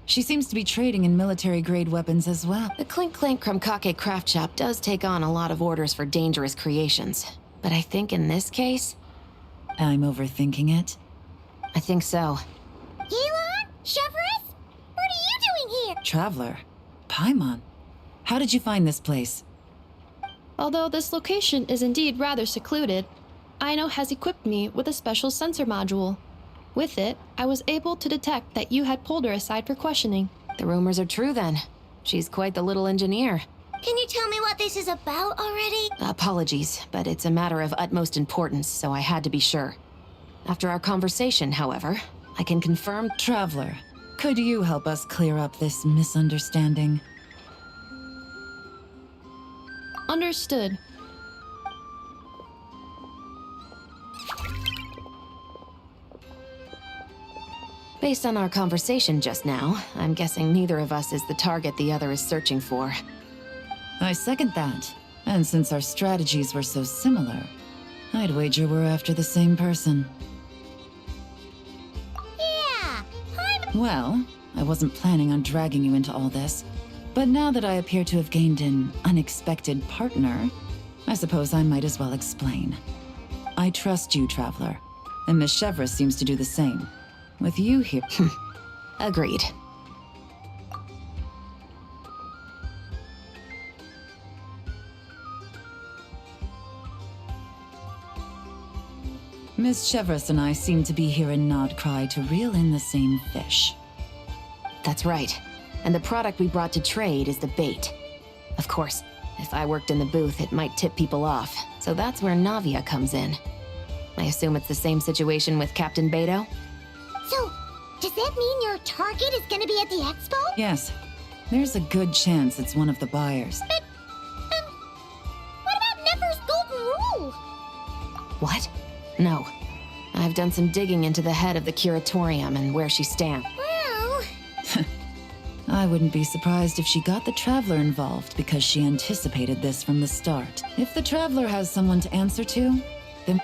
She seems to be trading in military-grade weapons as well. The Clink Clank Krumkake craft shop does take on a lot of orders for dangerous creations. But I think in this case... I'm overthinking it. I think so. Elon? Chevrolet? What are you doing here? Traveler. Paimon. How did you find this place? Although this location is indeed rather secluded, Aino has equipped me with a special sensor module. With it, I was able to detect that you had pulled her aside for questioning. The rumors are true then. She's quite the little engineer. Can you tell me what this is about already? Apologies, but it's a matter of utmost importance, so I had to be sure. After our conversation, however, I can confirm... Traveler, could you help us clear up this misunderstanding? Understood. Based on our conversation just now, I'm guessing neither of us is the target the other is searching for. I second that. And since our strategies were so similar, I'd wager we're after the same person. Yeah, Well, I wasn't planning on dragging you into all this, but now that I appear to have gained an unexpected partner, I suppose I might as well explain. I trust you, Traveler, and Miss Chevra seems to do the same. With you here... Agreed. Miss Chevres and I seem to be here in Nodcry to reel in the same fish. That's right. And the product we brought to trade is the bait. Of course, if I worked in the booth, it might tip people off. So that's where Navia comes in. I assume it's the same situation with Captain Beto? So, does that mean your target is gonna be at the expo? Yes. There's a good chance it's one of the buyers. But, what about Nefer's golden rule? What? No. I've done some digging into the head of the curatorium and where she stands. Well... I wouldn't be surprised if she got the Traveler involved because she anticipated this from the start. If the Traveler has someone to answer to, then...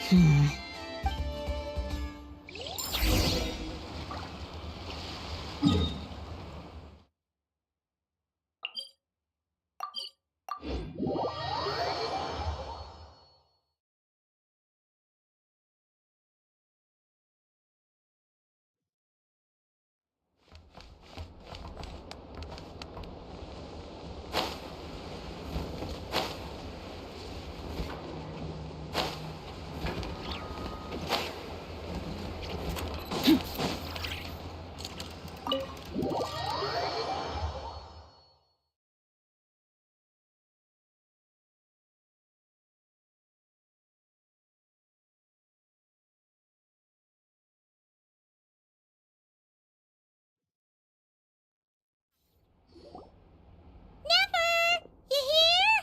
Nefer! You here?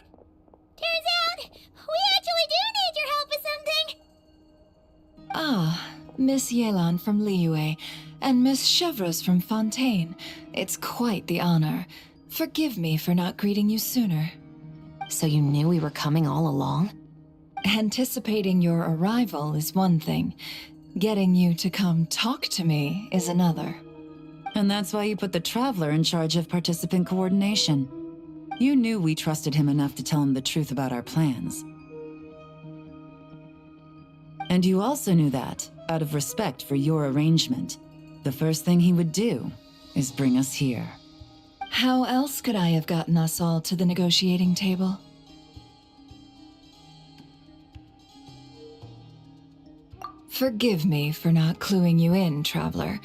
Turns out, we actually do need your help with something. Ah, Miss Yelan from Liyue and Miss Chevres from Fontaine. It's quite the honor. Forgive me for not greeting you sooner. So you knew we were coming all along? Anticipating your arrival is one thing. Getting you to come talk to me is another. And that's why you put the Traveler in charge of participant coordination. You knew we trusted him enough to tell him the truth about our plans. And you also knew that, out of respect for your arrangement, the first thing he would do is bring us here. How else could I have gotten us all to the negotiating table? Forgive me for not cluing you in, Traveler.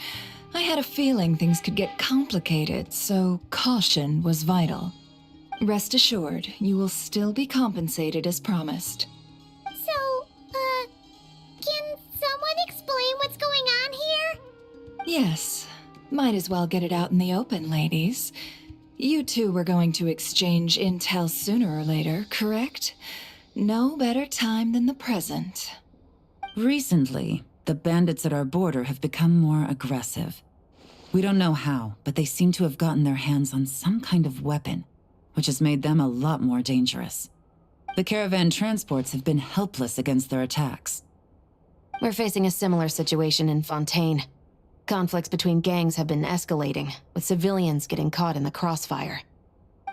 I had a feeling things could get complicated, so caution was vital. Rest assured, you will still be compensated as promised. So, can someone explain what's going on here? Yes, might as well get it out in the open, ladies. You two were going to exchange intel sooner or later, correct? No better time than the present. Recently, the bandits at our border have become more aggressive. We don't know how, but they seem to have gotten their hands on some kind of weapon, which has made them a lot more dangerous. The caravan transports have been helpless against their attacks. We're facing a similar situation in Fontaine. Conflicts between gangs have been escalating, with civilians getting caught in the crossfire.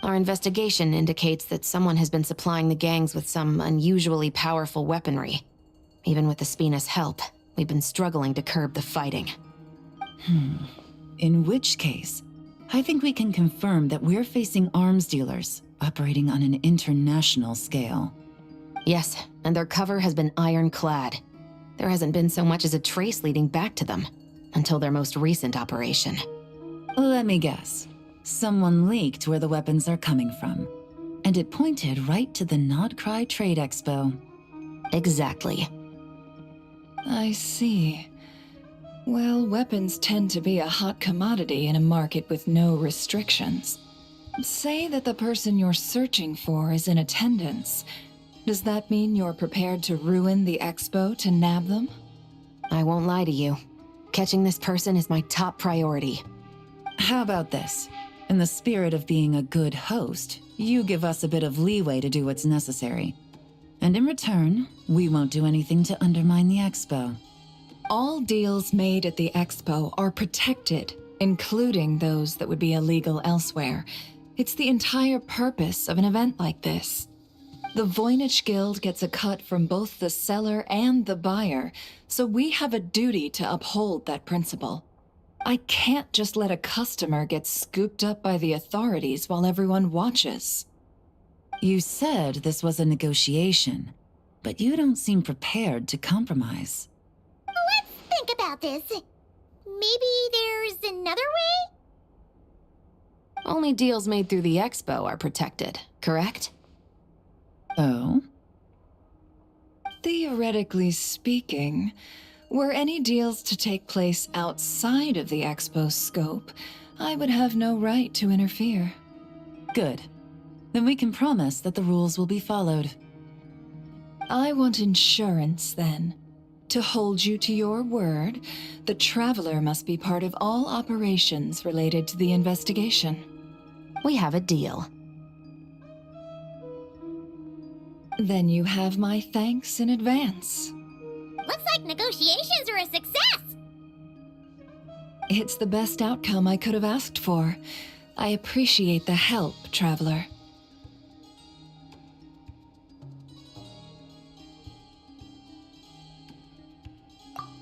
Our investigation indicates that someone has been supplying the gangs with some unusually powerful weaponry. Even with the Spina's help, we've been struggling to curb the fighting. In which case, I think we can confirm that we're facing arms dealers operating on an international scale. Yes, and their cover has been ironclad. There hasn't been so much as a trace leading back to them, until their most recent operation. Let me guess. Someone leaked where the weapons are coming from. And it pointed right to the Nodcry Trade Expo. Exactly. I see. Well, weapons tend to be a hot commodity in a market with no restrictions. Say that the person you're searching for is in attendance. Does that mean you're prepared to ruin the expo to nab them? I won't lie to you. Catching this person is my top priority. How about this? In the spirit of being a good host, you give us a bit of leeway to do what's necessary. And in return, we won't do anything to undermine the expo. All deals made at the expo are protected, including those that would be illegal elsewhere. It's the entire purpose of an event like this. The Voynich Guild gets a cut from both the seller and the buyer, so we have a duty to uphold that principle. I can't just let a customer get scooped up by the authorities while everyone watches. You said this was a negotiation, but you don't seem prepared to compromise. Let's think about this. Maybe there's another way? Only deals made through the expo are protected, correct? Oh? Theoretically speaking, were any deals to take place outside of the expo's scope, I would have no right to interfere. Good. Then we can promise that the rules will be followed. I want insurance, then. To hold you to your word, the Traveler must be part of all operations related to the investigation. We have a deal. Then you have my thanks in advance. Looks like negotiations are a success! It's the best outcome I could have asked for. I appreciate the help, Traveler.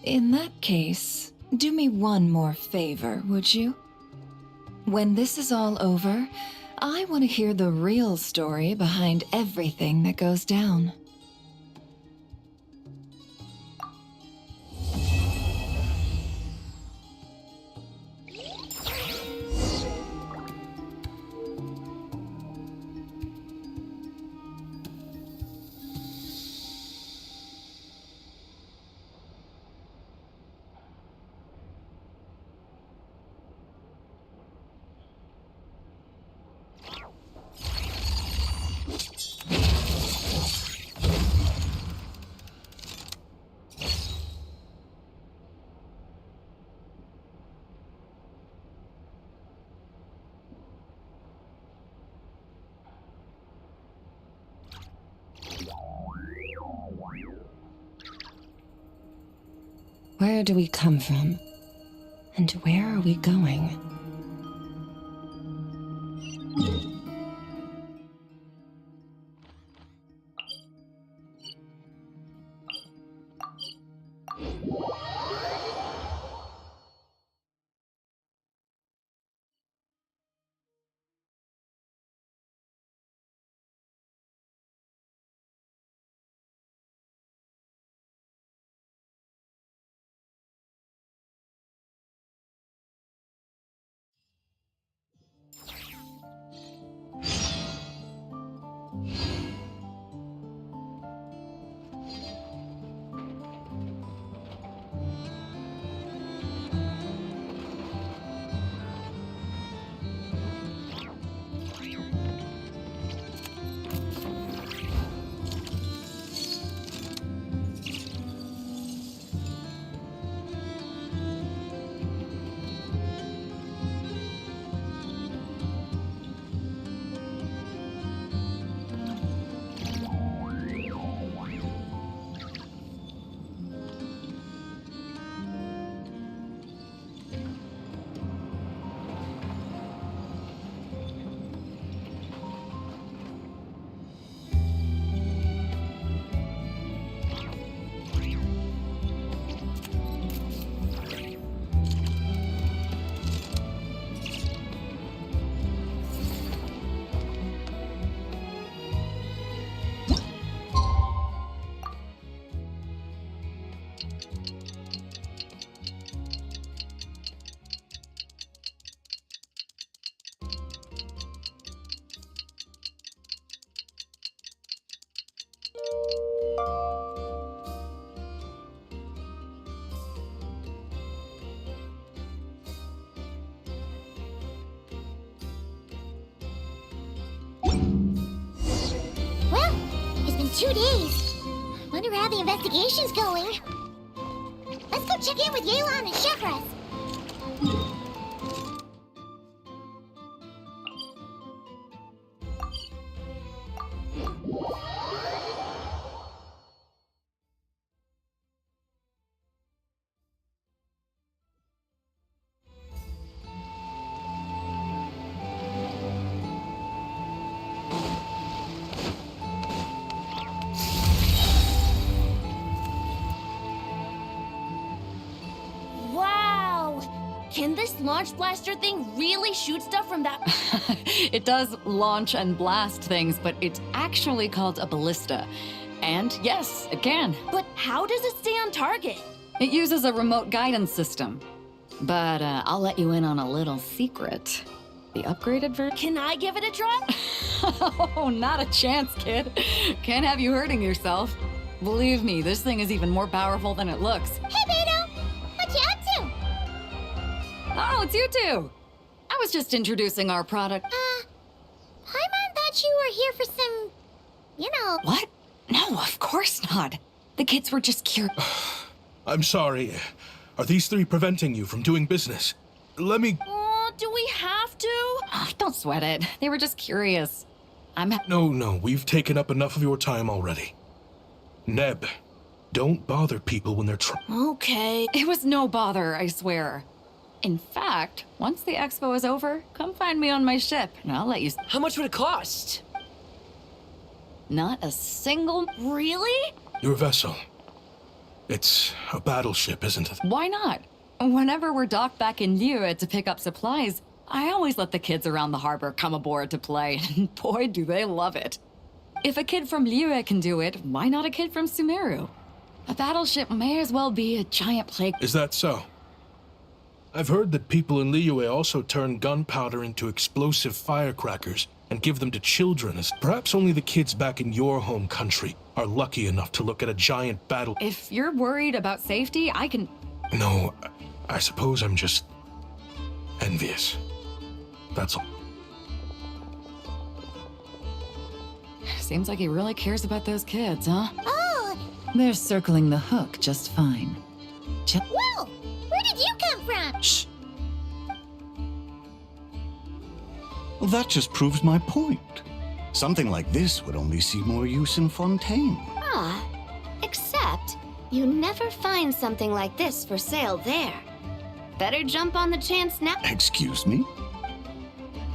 In that case, do me one more favor, would you? When this is all over, I want to hear the real story behind everything that goes down. Where do we come from? And where are we going? Well, it's been 2 days. Wonder how the investigation's going. Let's go check in with Yelan and Shepras. launch blaster thing really shoot stuff from that? It does launch and blast things, but it's actually called a ballista. And yes, it can. But how does it stay on target? It uses a remote guidance system. But I'll let you in on a little secret. The upgraded version. Can I give it a try? Oh, not a chance, kid. Can't have you hurting yourself. Believe me, this thing is even more powerful than it looks. Hey, Beto! What you up to? Oh, it's you two. I was just introducing our product. Paimon thought you were here for some, you know... What? No, of course not. The kids were just curious. I'm sorry. Are these three preventing you from doing business? Let me... Do we have to? Oh, don't sweat it. They were just curious. No, we've taken up enough of your time already. Neb, don't bother people when they're Okay. It was no bother, I swear. In fact, once the expo is over, come find me on my ship, and I'll let you... How much would it cost? Not a single... Really? Your vessel. It's a battleship, isn't it? Why not? Whenever we're docked back in Liyue to pick up supplies, I always let the kids around the harbor come aboard to play, and boy, do they love it. If a kid from Liyue can do it, why not a kid from Sumeru? A battleship may as well be a giant plague. Is that so? I've heard that people in Liyue also turn gunpowder into explosive firecrackers and give them to children, as perhaps only the kids back in your home country are lucky enough to look at a giant battle. If you're worried about safety, I can... No, I suppose I'm just envious. That's all. Seems like he really cares about those kids, huh? Oh, They're circling the hook just fine. whoa! Where did you come from? Shh. Well, that just proves my point. Something like this would only see more use in Fontaine. Except you never find something like this for sale there. Better jump on the chance now. Excuse me?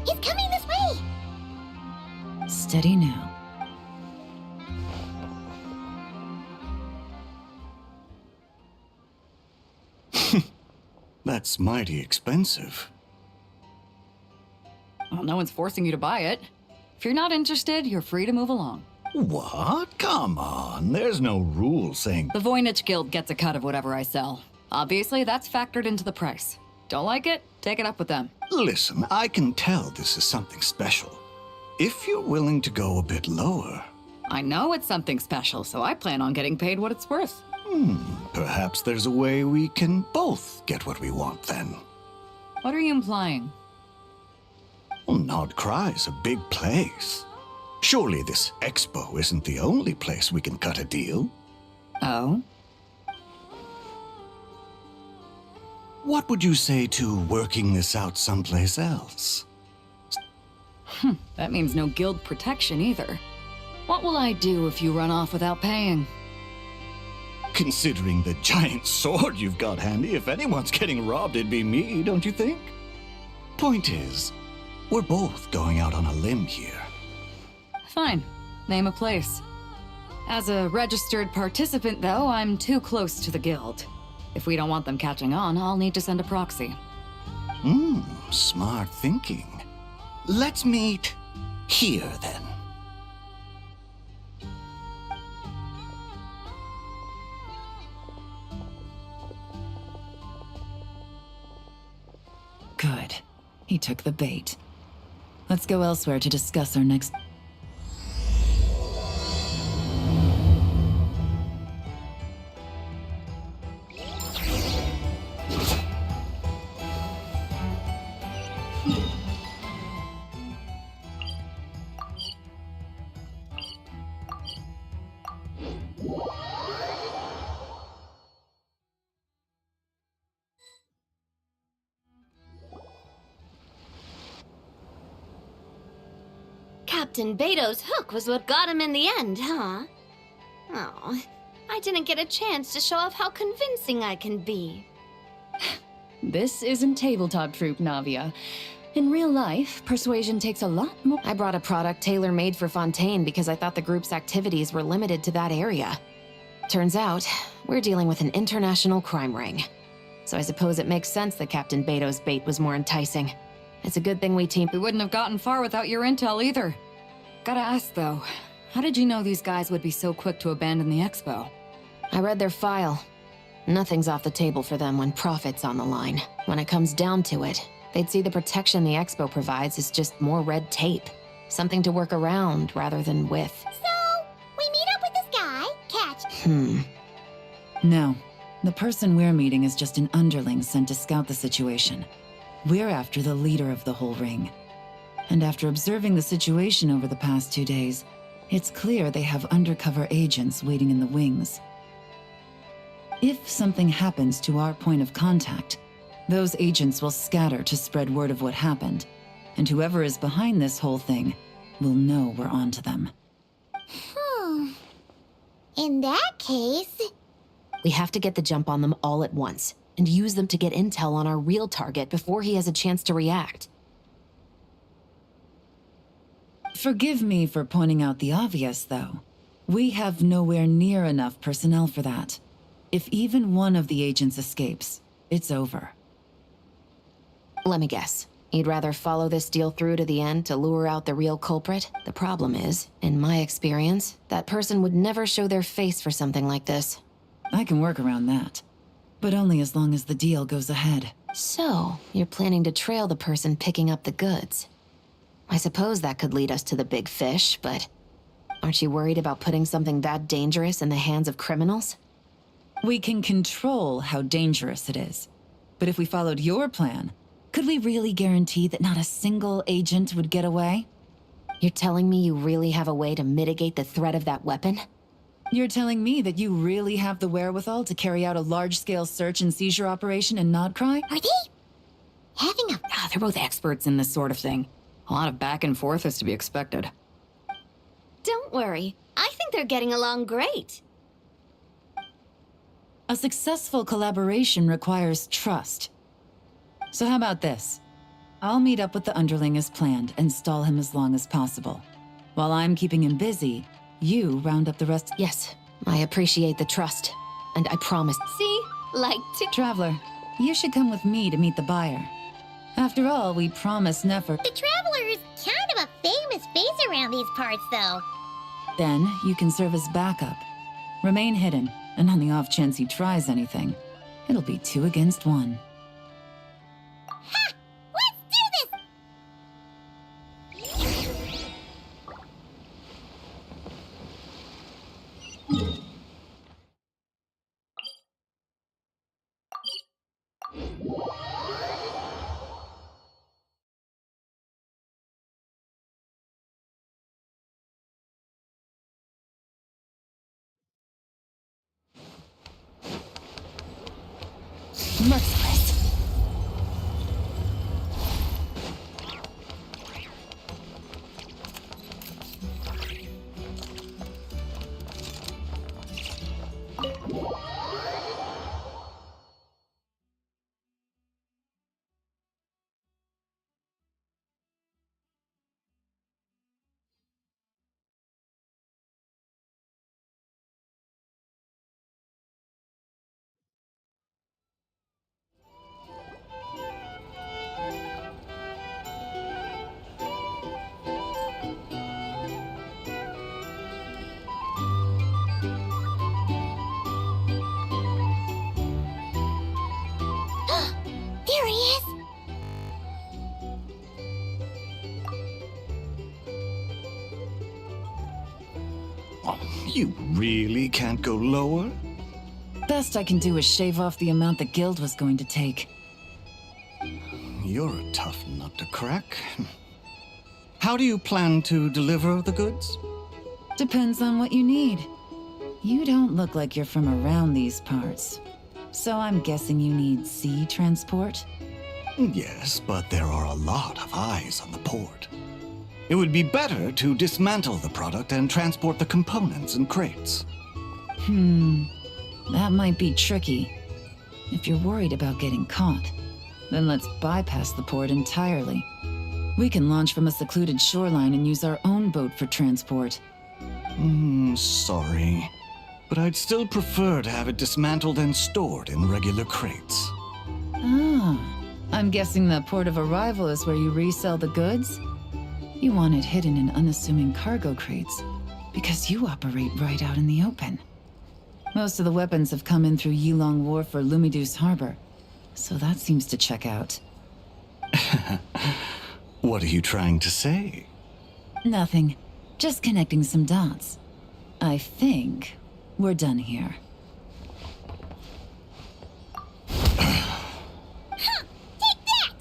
He's coming this way! Steady now. That's mighty expensive. Well, no one's forcing you to buy it. If you're not interested, you're free to move along. What? Come on, there's no rule saying... The Voynich Guild gets a cut of whatever I sell. Obviously, that's factored into the price. Don't like it? Take it up with them. Listen, I can tell this is something special. If you're willing to go a bit lower... I know it's something special, so I plan on getting paid what it's worth. Perhaps there's a way we can both get what we want then. What are you implying? Well, Nod Cry's a big place. Surely this expo isn't the only place we can cut a deal. Oh? What would you say to working this out someplace else? That means no guild protection either. What will I do if you run off without paying? Considering the giant sword you've got handy, if anyone's getting robbed, it'd be me, don't you think? Point is, we're both going out on a limb here. Fine. Name a place. As a registered participant, though, I'm too close to the guild. If we don't want them catching on, I'll need to send a proxy. Smart thinking. Let's meet here, then. Good. He took the bait. Let's go elsewhere to discuss our next... Captain Beto's hook was what got him in the end, huh? Oh, I didn't get a chance to show off how convincing I can be. This isn't tabletop troop, Navia. In real life, persuasion takes a lot more. I brought a product tailor-made for Fontaine because I thought the group's activities were limited to that area. Turns out, we're dealing with an international crime ring. so I suppose it makes sense that Captain Beto's bait was more enticing. It's a good thing we teamed. We wouldn't have gotten far without your intel either. Gotta ask though, how did you know these guys would be so quick to abandon the expo? I read their file. Nothing's off the table for them when profit's on the line. When it comes down to it, they'd see the protection the expo provides as just more red tape. Something to work around rather than with. So, we meet up with this guy, Catch. No. The person we're meeting is just an underling sent to scout the situation. We're after the leader of the whole ring. And after observing the situation over the past 2 days, it's clear they have undercover agents waiting in the wings. If something happens to our point of contact, those agents will scatter to spread word of what happened, and whoever is behind this whole thing will know we're onto them. In that case... We have to get the jump on them all at once, and use them to get intel on our real target before he has a chance to react. Forgive me for pointing out the obvious, though. We have nowhere near enough personnel for that. If even one of the agents escapes, it's over. Let me guess. You'd rather follow this deal through to the end to lure out the real culprit? The problem is, in my experience, that person would never show their face for something like this. I can work around that. But only as long as the deal goes ahead. So, you're planning to trail the person picking up the goods. I suppose that could lead us to the big fish, but... Aren't you worried about putting something that dangerous in the hands of criminals? We can control how dangerous it is. But if we followed your plan, could we really guarantee that not a single agent would get away? You're telling me you really have a way to mitigate the threat of that weapon? You're telling me that you really have the wherewithal to carry out a large-scale search and seizure operation in Nodcry? Are they having a... They're both experts in this sort of thing. A lot of back and forth is to be expected. Don't worry. I think they're getting along great. A successful collaboration requires trust. So how about this? I'll meet up with the underling as planned and stall him as long as possible. While I'm keeping him busy, you round up the rest. Yes, I appreciate the trust. And I promise. See? Like Traveler, you should come with me to meet the buyer. After all, we promised never. The Traveler is kind of a famous face around these parts, though. Then you can serve as backup. Remain hidden, and on the off chance he tries anything, it'll be 2 against 1. Ha! Let's do this! merciless. There he is! Oh, you really can't go lower? Best I can do is shave off the amount the guild was going to take. You're a tough nut to crack. How do you plan to deliver the goods? Depends on what you need. You don't look like you're from around these parts. So I'm guessing you need sea transport? Yes, but there are a lot of eyes on the port. It would be better to dismantle the product and transport the components in crates. That might be tricky. If you're worried about getting caught, then let's bypass the port entirely. We can launch from a secluded shoreline and use our own boat for transport. Sorry. But I'd still prefer to have it dismantled and stored in regular crates. Ah, I'm guessing the port of arrival is where you resell the goods? You want it hidden in unassuming cargo crates, because you operate right out in the open. Most of the weapons have come in through Yilong Wharf or Lumiduce Harbor, so that seems to check out. What are you trying to say? Nothing. Just connecting some dots. I think we're done here. Take that!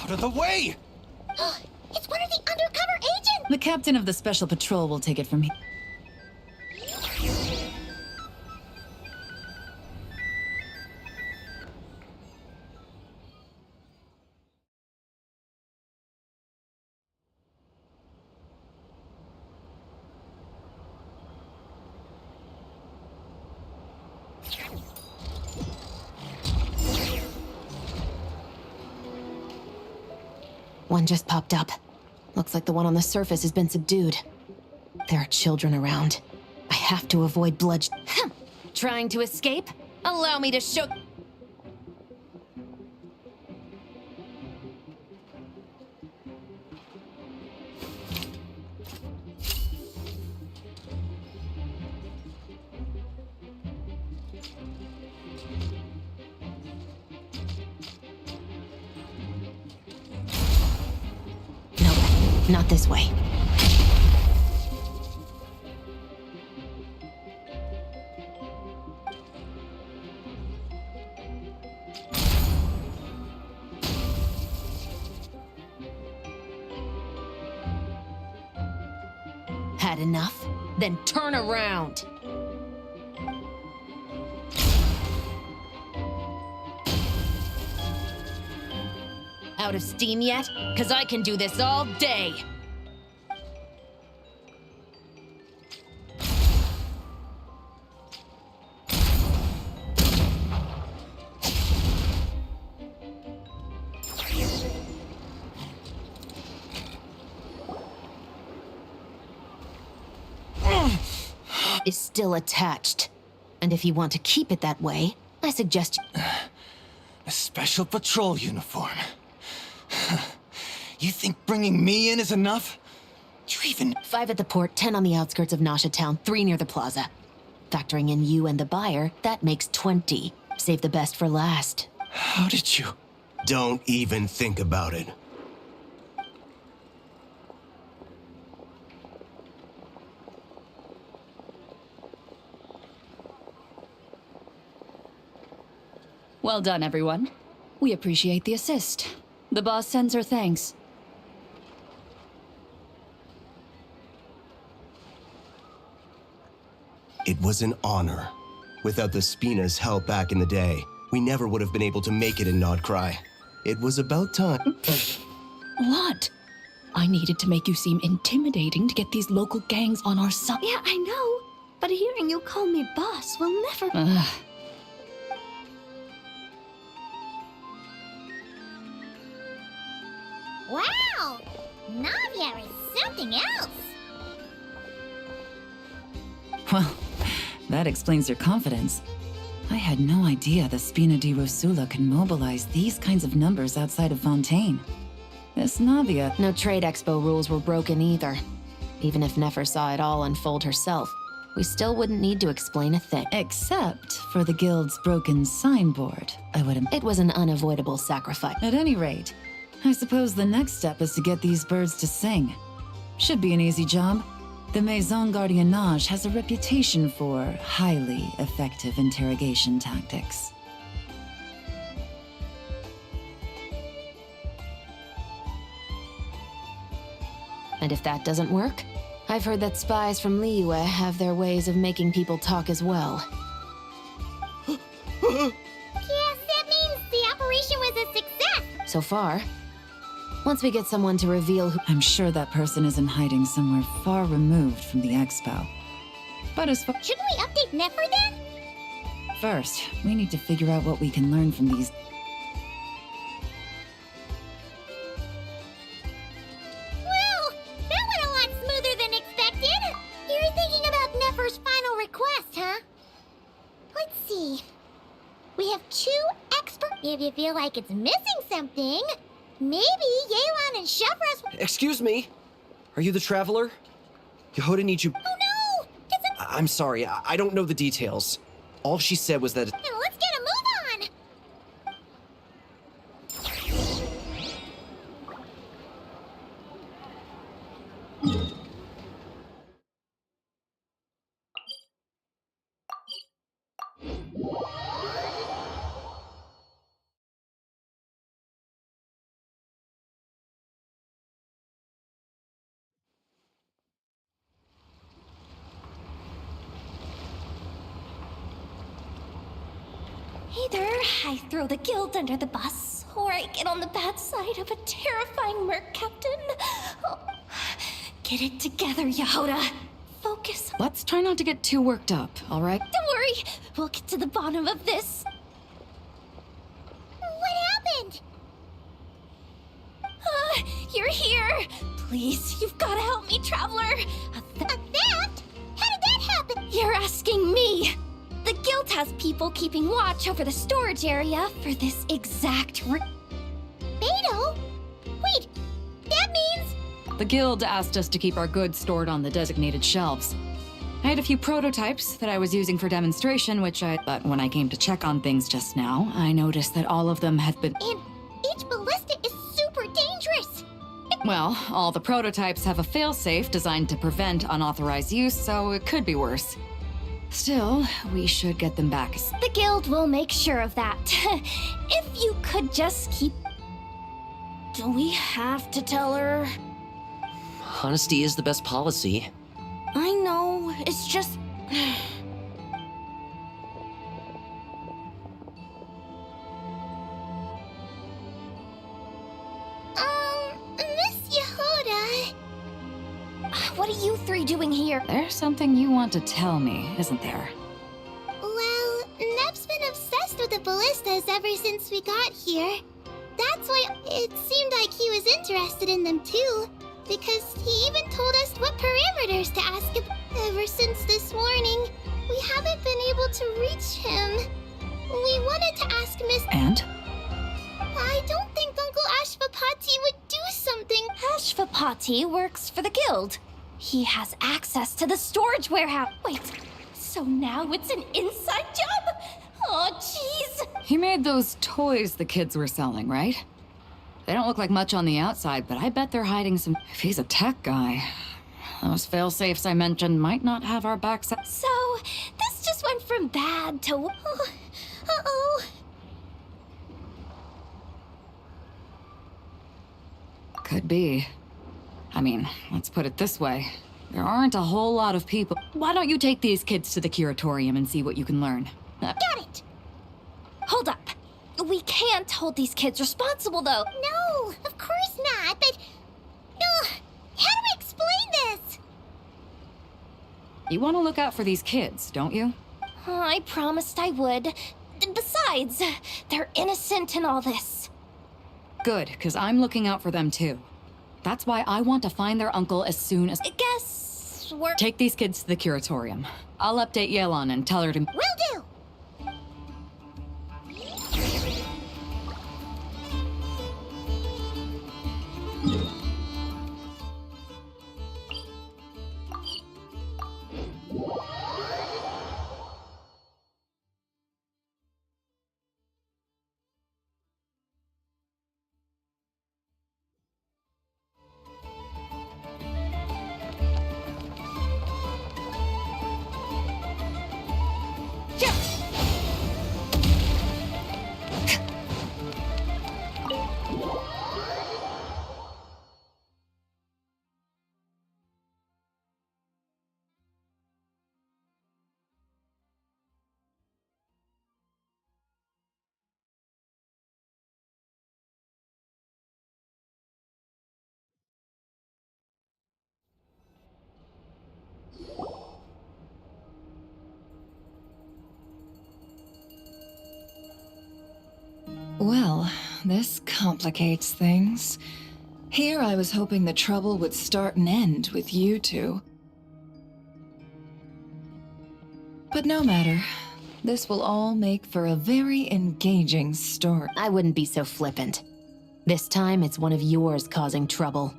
Out of the way! It's one of the undercover agents! The captain of the Special Patrol will take it from here. One just popped up. Looks like the one on the surface has been subdued. There are children around. I have to avoid bloodshed. Trying to escape? Allow me to show... Nope, not this way. Had enough? Then turn around! Out of steam yet? 'Cause I can do this all day! Is still attached. And if you want to keep it that way, I suggest A special patrol uniform. You think bringing me in is enough? You even... 5 at the port, 10 on the outskirts of Nasha Town, 3 near the plaza. Factoring in you and the buyer, that makes 20. Save the best for last. How did you... Don't even think about it. Well done, everyone. We appreciate the assist. The boss sends her thanks. It was an honor. Without the Spina's help back in the day, we never would have been able to make it in Nodcry. It was about time. What? I needed to make you seem intimidating to get these local gangs on our side. Yeah, I know. But hearing you call me boss will never... Wow! Navia is something else! Well, that explains your confidence. I had no idea the Spina di Rosula can mobilize these kinds of numbers outside of Fontaine. This Navia... No trade expo rules were broken either. Even if Nefer saw it all unfold herself, we still wouldn't need to explain a thing. Except for the guild's broken signboard, I would... It was an unavoidable sacrifice. At any rate, I suppose the next step is to get these birds to sing. Should be an easy job. The Maison Gardiennage has a reputation for highly effective interrogation tactics. And if that doesn't work, I've heard that spies from Liyue have their ways of making people talk as well. Yes, that means the operation was a success! So far. Once we get someone to reveal who... I'm sure that person is in hiding somewhere far removed from the expo. But as far... Shouldn't we update Nefer then? First, we need to figure out what we can learn from these... Well, that went a lot smoother than expected. You're thinking about Nefer's final request, huh? see. We have 2 expert. If you feel like it's missing something, maybe Yelan and Shevras. Excuse me? Are you the traveler? Yehuda needs you. Oh no! It's a. I'm sorry, I don't know the details. All she said was that. Now let's get a move on. Either I throw the guild under the bus, or I get on the bad side of a terrifying merc captain. Oh, get it together, Yehuda. Focus. Let's try not to get too worked up, all right? Don't worry, we'll get to the bottom of this. What happened? You're here. Please, you've got to help me, traveler. A theft? How did that happen? You're asking me. The guild has people keeping watch over the storage area for this exact Beto? Wait, that means... The guild asked us to keep our goods stored on the designated shelves. I had a few prototypes that I was using for demonstration, but when I came to check on things just now, I noticed that all of them had been... And each ballista is super dangerous! Well, all the prototypes have a failsafe designed to prevent unauthorized use, so it could be worse. Still, we should get them back. The guild will make sure of that. If you could just keep... Do we have to tell her? Honesty is the best policy. I know, it's just... Miss Yehuda... What are you 3 doing here? There's something you want to tell me, isn't there? Well, Neb's been obsessed with the ballistas ever since we got here. That's why it seemed like he was interested in them too. Because he even told us what parameters to ask him. Ever since this morning, we haven't been able to reach him. We wanted to ask Miss... And? I don't think Uncle Ashvapati would do something. Ashvapati works for the guild. He has access to the storage warehouse. Wait, so now it's an inside job? Oh, jeez. He made those toys the kids were selling, right? They don't look like much on the outside, but I bet they're hiding some... If he's a tech guy, those fail-safes I mentioned might not have our backs up. So, this just went from bad to... Uh-oh. Could be. I mean, let's put it this way. There aren't a whole lot of people. Why don't you take these kids to the curatorium and see what you can learn? Got it! Hold up. We can't hold these kids responsible, though. No, of course not, but... how do we explain this? You want to look out for these kids, don't you? I promised I would. Besides, they're innocent in all this. Good, because I'm looking out for them too. That's why I want to find their uncle as soon as... Guess we're... Take these kids to the curatorium. I'll update Yelan and tell her to... Will do! Well, this complicates things. Here I was hoping the trouble would start and end with you two. But no matter. This will all make for a very engaging story. I wouldn't be so flippant. This time, it's one of yours causing trouble.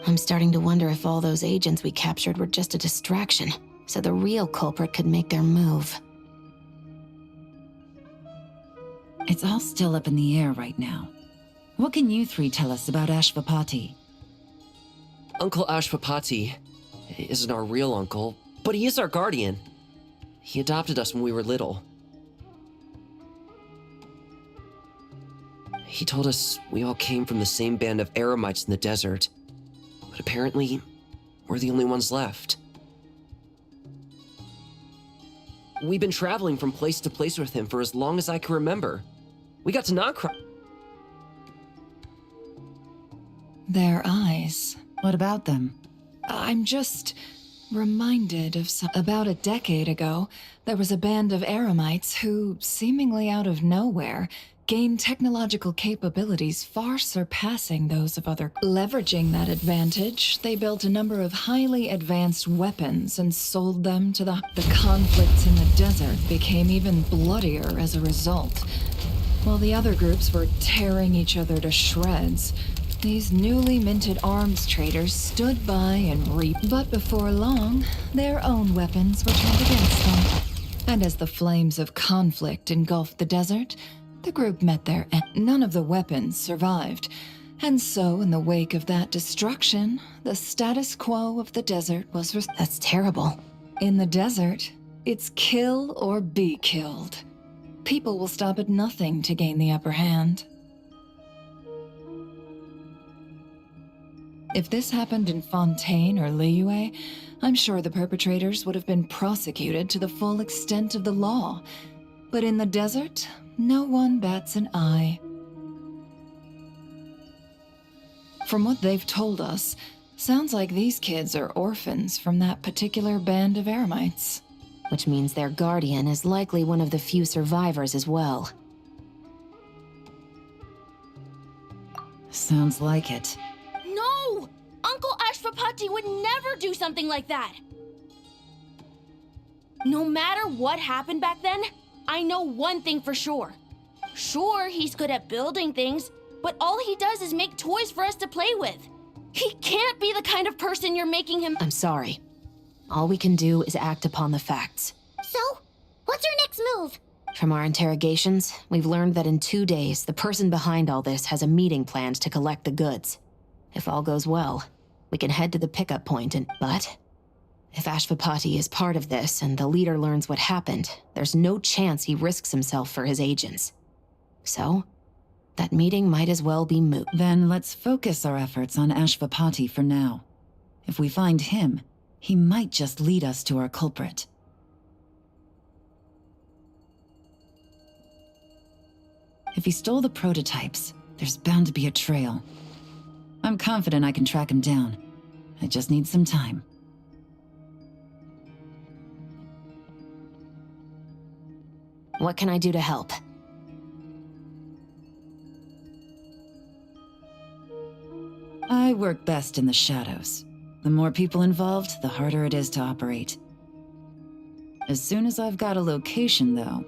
I'm starting to wonder if all those agents we captured were just a distraction, so the real culprit could make their move. It's all still up in the air right now. What can you three tell us about Ashvapati? Uncle Ashvapati isn't our real uncle, but he is our guardian. He adopted us when we were little. He told us we all came from the same band of eremites in the desert, but apparently, we're the only ones left. We've been traveling from place to place with him for as long as I can remember. We got to Nagcry. Their eyes. What about them? I'm just reminded of about a decade ago, there was a band of eremites who, seemingly out of nowhere, gained technological capabilities far surpassing those of other. Leveraging that advantage, they built a number of highly advanced weapons and sold them to the conflicts in the desert became even bloodier as a result. While the other groups were tearing each other to shreds, these newly minted arms traders stood by and reaped. But before long, their own weapons were turned against them. And as the flames of conflict engulfed the desert, the group met their end. None of the weapons survived. And so, in the wake of that destruction, the status quo of the desert was... That's terrible. In the desert, it's kill or be killed. People will stop at nothing to gain the upper hand. If this happened in Fontaine or Liyue, I'm sure the perpetrators would have been prosecuted to the full extent of the law. But in the desert, no one bats an eye. From what they've told us, sounds like these kids are orphans from that particular band of eremites. Which means their guardian is likely one of the few survivors as well. Sounds like it. No! Uncle Ashvapati would never do something like that! No matter what happened back then, I know one thing for sure. Sure, he's good at building things, but all he does is make toys for us to play with. He can't be the kind of person you're making him— I'm sorry. All we can do is act upon the facts. So, what's our next move? From our interrogations, we've learned that in 2 days, the person behind all this has a meeting planned to collect the goods. If all goes well, we can head to the pickup point and— But if Ashvapati is part of this and the leader learns what happened, there's no chance he risks himself for his agents. So, that meeting might as well be moot. Then let's focus our efforts on Ashvapati for now. If we find him, he might just lead us to our culprit. If he stole the prototypes, there's bound to be a trail. I'm confident I can track him down. I just need some time. What can I do to help? I work best in the shadows. The more people involved, the harder it is to operate. As soon as I've got a location, though,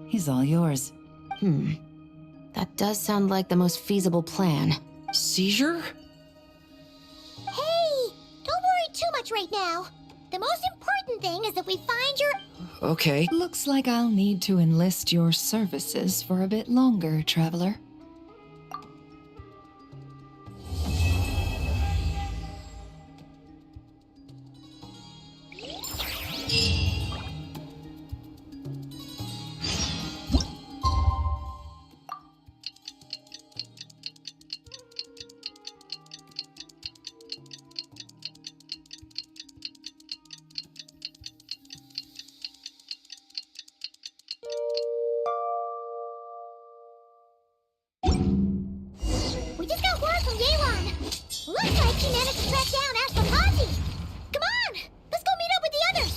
he's all yours. That does sound like the most feasible plan. Seizure? Hey! Don't worry too much right now. The most important thing is that we find your... Okay. Looks like I'll need to enlist your services for a bit longer, traveler. We just got word from Yelan. Looks like he managed to track down Ashvapati. Come on! Let's go meet up with the others!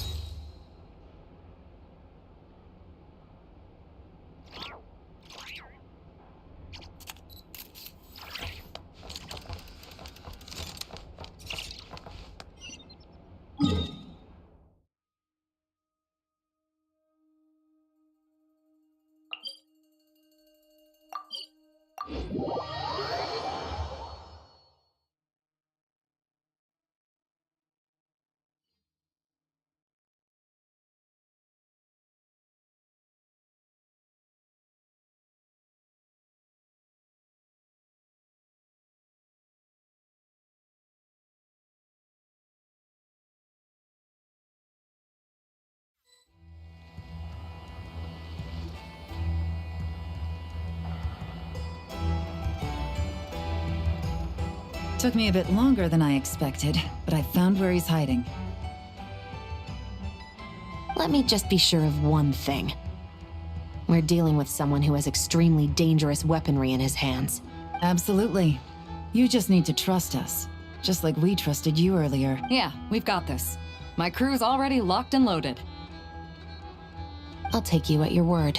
Took me a bit longer than I expected, but I found where he's hiding. Let me just be sure of one thing. We're dealing with someone who has extremely dangerous weaponry in his hands. Absolutely. You just need to trust us, just like we trusted you earlier. Yeah, we've got this. My crew's already locked and loaded. I'll take you at your word.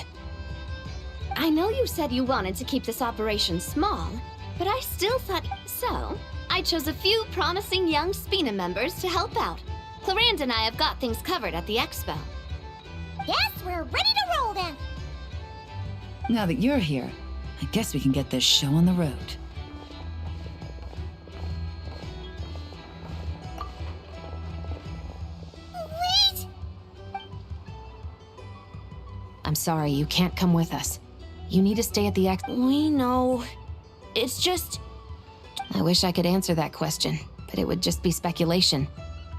I know you said you wanted to keep this operation small, but I still thought so. I chose a few promising young Spina members to help out. Clarand and I have got things covered at the expo. Yes, we're ready to roll then. Now that you're here, I guess we can get this show on the road. Wait! I'm sorry, you can't come with us. You need to stay at the We know. It's just... I wish I could answer that question, but it would just be speculation.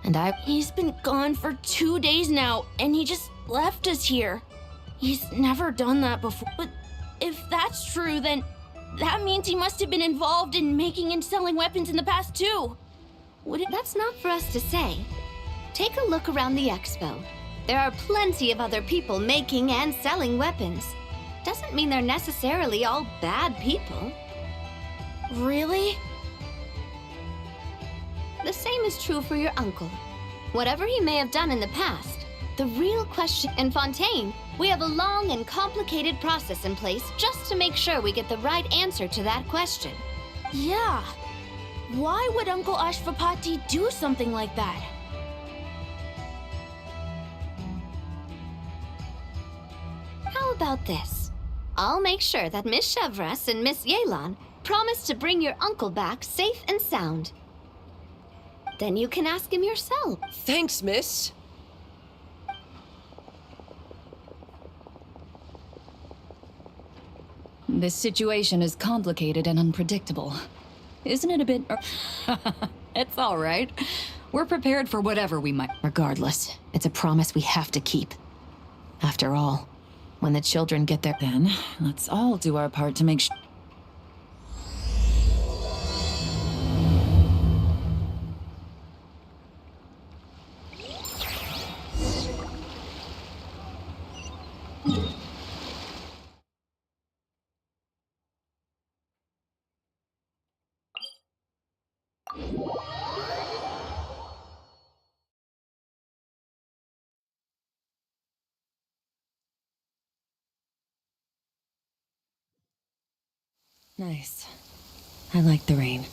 And He's been gone for 2 days now, and he just left us here. He's never done that before. But if that's true, then that means he must have been involved in making and selling weapons in the past too. That's not for us to say. Take a look around the expo. There are plenty of other people making and selling weapons. Doesn't mean they're necessarily all bad people. Really? The same is true for your uncle. Whatever he may have done in the past, the real question in Fontaine, we have a long and complicated process in place just to make sure we get the right answer to that question. Yeah. Why would Uncle Ashvapati do something like that? How about this? I'll make sure that Miss Chevres and Miss Yelan promise to bring your uncle back safe and sound. Then you can ask him yourself. Thanks, miss. This situation is complicated and unpredictable. Isn't it a bit... It's all right. We're prepared for whatever we might... Regardless, it's a promise we have to keep. After all, when the children get their... Then, let's all do our part to make sure... Nice. I like the rain.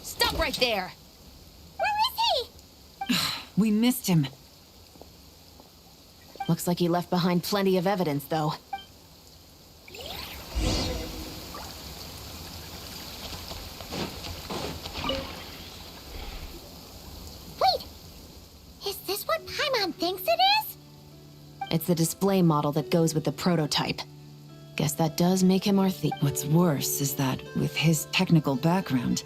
Stop right there! Where is he? We missed him. Looks like he left behind plenty of evidence, though. Wait! Is this what Paimon thinks it is? It's the display model that goes with the prototype. Guess that does make him our thief. What's worse is that, with his technical background,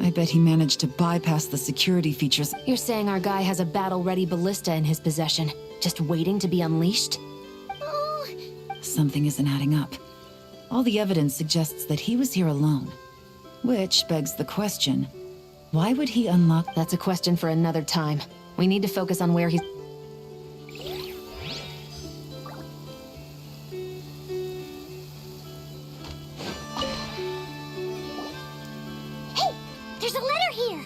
I bet he managed to bypass the security features. You're saying our guy has a battle-ready ballista in his possession, just waiting to be unleashed? Oh, Something isn't adding up. All the evidence suggests that he was here alone. Which begs the question, why would he unlock... That's a question for another time. We need to focus on where he's... hey! There's a letter here!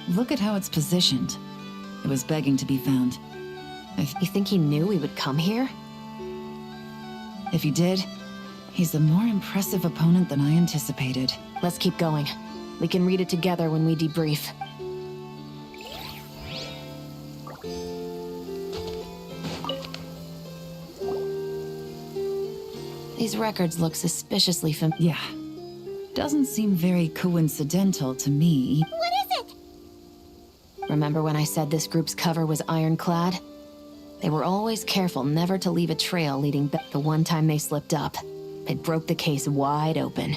Look at how it's positioned. It was begging to be found. You think he knew we would come here? If he did, he's a more impressive opponent than I anticipated. Let's keep going. We can read it together when we debrief. These records look suspiciously Yeah. Doesn't seem very coincidental to me. What is it? Remember when I said this group's cover was ironclad? They were always careful never to leave a trail leading back. The one time they slipped up, it broke the case wide open.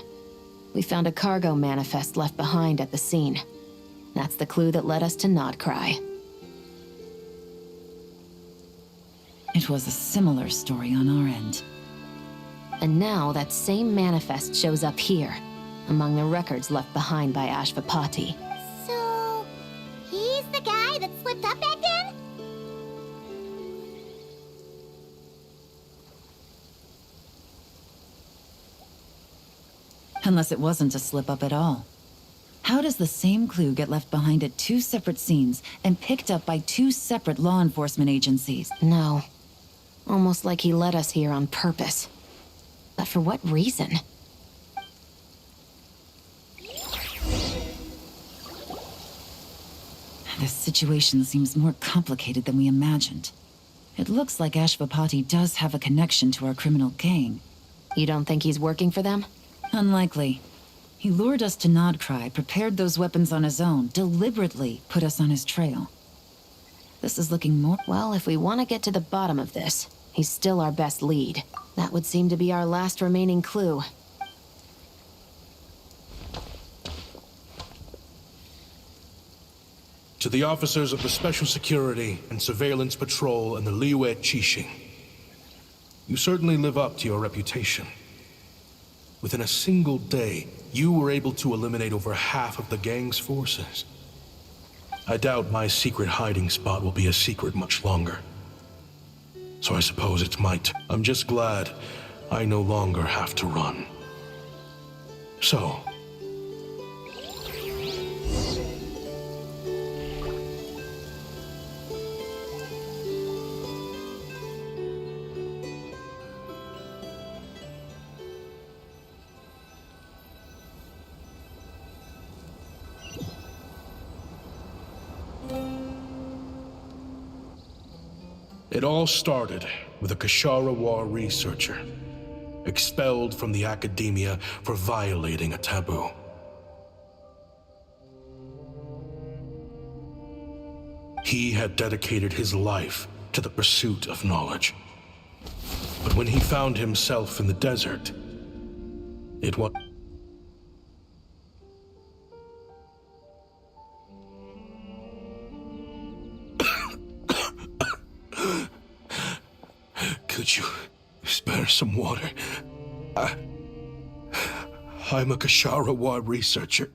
We found a cargo manifest left behind at the scene. That's the clue that led us to Nodcry. It was a similar story on our end. And now that same manifest shows up here, among the records left behind by Ashvapati. So, he's the guy that slipped up back then? Unless it wasn't a slip-up at all. How does the same clue get left behind at two separate scenes and picked up by two separate law enforcement agencies? No. Almost like he led us here on purpose. But for what reason? This situation seems more complicated than we imagined. It looks like Ashvapati does have a connection to our criminal gang. You don't think he's working for them? Unlikely. He lured us to Nodcry, prepared those weapons on his own, deliberately put us on his trail. This is looking more... Well, if we want to get to the bottom of this, he's still our best lead. That would seem to be our last remaining clue. To the officers of the Special Security and Surveillance Patrol and the Liyue Qixing, you certainly live up to your reputation. Within a single day, you were able to eliminate over half of the gang's forces. I doubt my secret hiding spot will be a secret much longer. So I suppose it's my turn. I'm just glad I no longer have to run. So, it all started with a Kashara War researcher, expelled from the academia for violating a taboo. He had dedicated his life to the pursuit of knowledge. But when he found himself in the desert, it was... Could you spare some water? I'm a Kashara War researcher.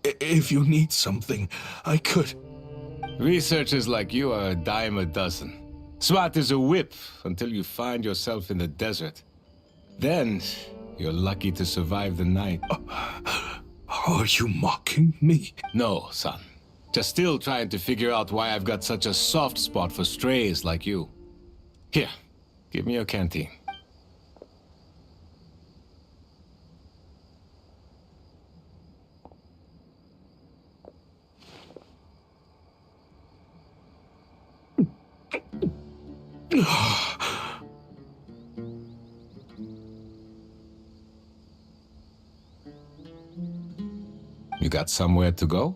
If you need something, I could... Researchers like you are a dime a dozen. Smart as a whip until you find yourself in the desert. Then, you're lucky to survive the night. Are you mocking me? No, son. Just still trying to figure out why I've got such a soft spot for strays like you. Here, give me your canteen. You got somewhere to go?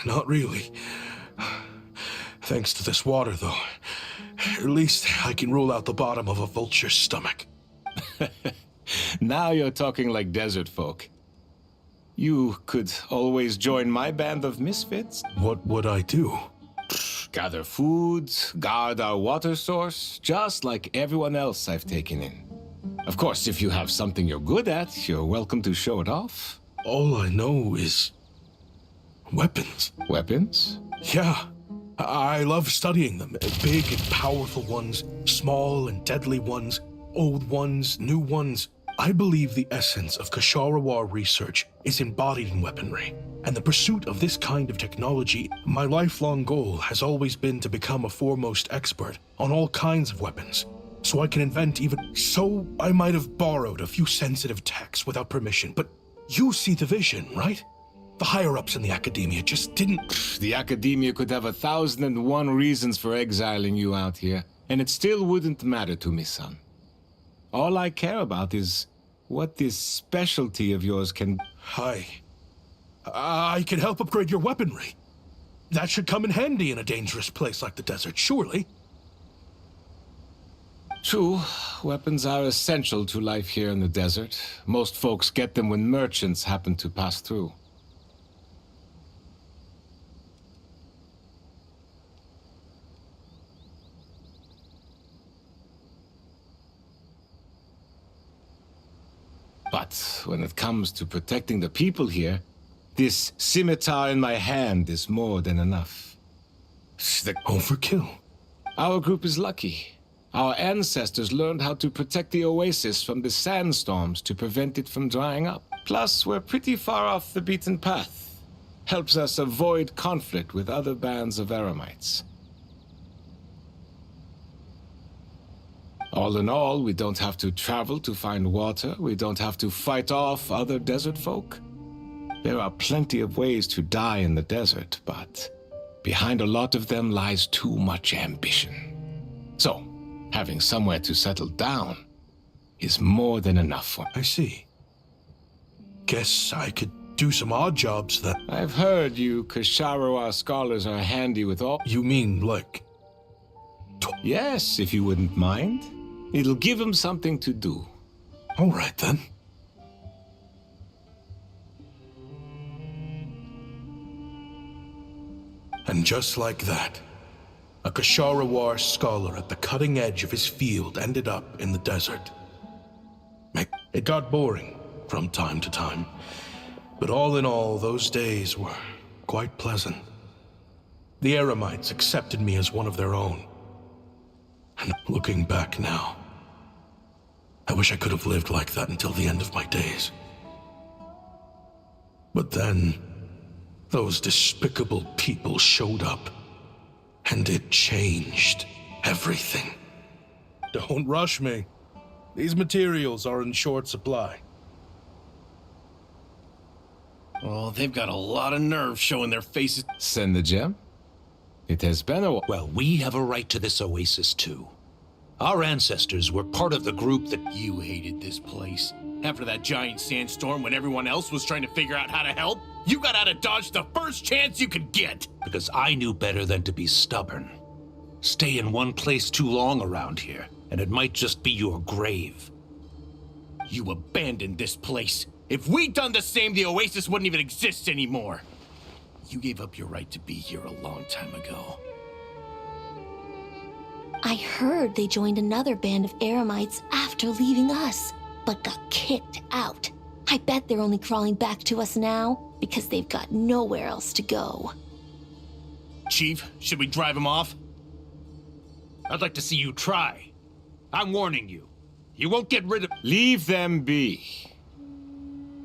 Not really. Thanks to this water, though. At least I can rule out the bottom of a vulture's stomach. Now you're talking like desert folk. You could always join my band of misfits. What would I do? Gather food, guard our water source, just like everyone else I've taken in. Of course, if you have something you're good at, you're welcome to show it off. All I know is... weapons. Weapons? Yeah. I love studying them. Big and powerful ones, small and deadly ones, old ones, new ones. I believe the essence of Kashara War research is embodied in weaponry. And the pursuit of this kind of technology, my lifelong goal has always been to become a foremost expert on all kinds of weapons. So I can invent even... So I might have borrowed a few sensitive techs without permission, but you see the vision, right? The higher-ups in the academia just didn't... The academia could have 1,001 reasons for exiling you out here, and it still wouldn't matter to me, son. All I care about is what this specialty of yours can... I can help upgrade your weaponry. That should come in handy in a dangerous place like the desert, surely. True, weapons are essential to life here in the desert. Most folks get them when merchants happen to pass through. But when it comes to protecting the people here, this scimitar in my hand is more than enough. The overkill. Our group is lucky. Our ancestors learned how to protect the oasis from the sandstorms to prevent it from drying up. Plus, we're pretty far off the beaten path. Helps us avoid conflict with other bands of Eremites. All in all, we don't have to travel to find water. We don't have to fight off other desert folk. There are plenty of ways to die in the desert, but behind a lot of them lies too much ambition. So, having somewhere to settle down is more than enough for me. I see. Guess I could do some odd jobs then. I've heard you Kasharawa scholars are handy with all... You mean, like... Yes, if you wouldn't mind. It'll give them something to do. All right, then. And just like that, a Kasharawar scholar at the cutting edge of his field ended up in the desert. It got boring from time to time, but all in all, those days were quite pleasant. The Eremites accepted me as one of their own. And looking back now, I wish I could have lived like that until the end of my days. But then, those despicable people showed up, and it changed everything. Don't rush me. These materials are in short supply. Oh, they've got a lot of nerve showing their faces. Send the gem? It has been a while. Well, we have a right to this oasis, too. Our ancestors were part of the group that... You hated this place. After that giant sandstorm when everyone else was trying to figure out how to help, you got out of Dodge the first chance you could get. Because I knew better than to be stubborn. Stay in one place too long around here, and it might just be your grave. You abandoned this place. If we'd done the same, the oasis wouldn't even exist anymore. You gave up your right to be here a long time ago. I heard they joined another band of Eremites after leaving us, but got kicked out. I bet they're only crawling back to us now because they've got nowhere else to go. Chief, should we drive him off? I'd like to see you try. I'm warning you. You won't get rid of... Leave them be.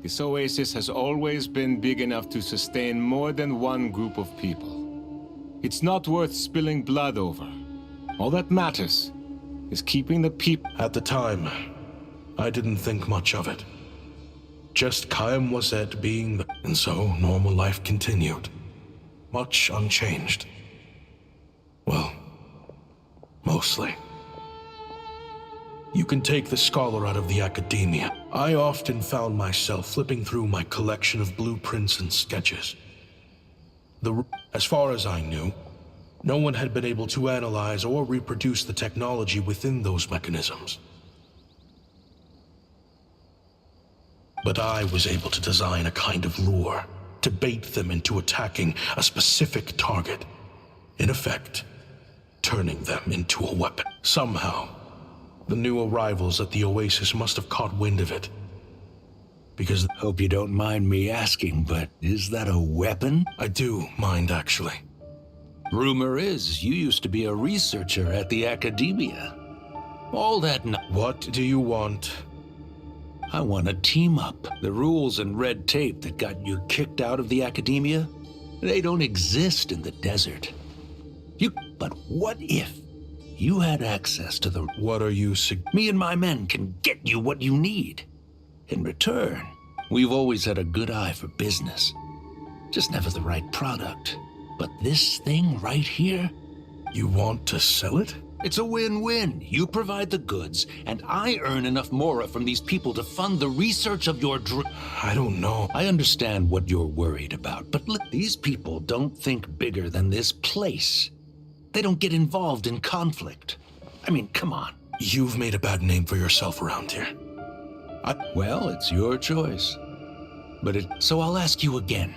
This oasis has always been big enough to sustain more than one group of people. It's not worth spilling blood over. All that matters is keeping the people... At the time, I didn't think much of it. Just Kayam Wazet being the... And so, normal life continued. Much unchanged. Well, mostly. You can take the scholar out of the academia. I often found myself flipping through my collection of blueprints and sketches. As far as I knew, no one had been able to analyze or reproduce the technology within those mechanisms. But I was able to design a kind of lure to bait them into attacking a specific target. In effect, turning them into a weapon. Somehow, the new arrivals at the Oasis must have caught wind of it. Because... Hope you don't mind me asking, but is that a weapon? I do mind, actually. Rumor is you used to be a researcher at the academia. All that... What do you want? I want to team up. The rules and red tape that got you kicked out of the academia, they don't exist in the desert. But what if you had access to the... What are you Me and my men can get you what you need. In return, we've always had a good eye for business. Just never the right product. But this thing right here... You want to sell it? It's a win-win. You provide the goods, and I earn enough mora from these people to fund the research of your I don't know. I understand what you're worried about, but look, these people don't think bigger than this place. They don't get involved in conflict. I mean, come on. You've made a bad name for yourself around here. Well, it's your choice. So I'll ask you again.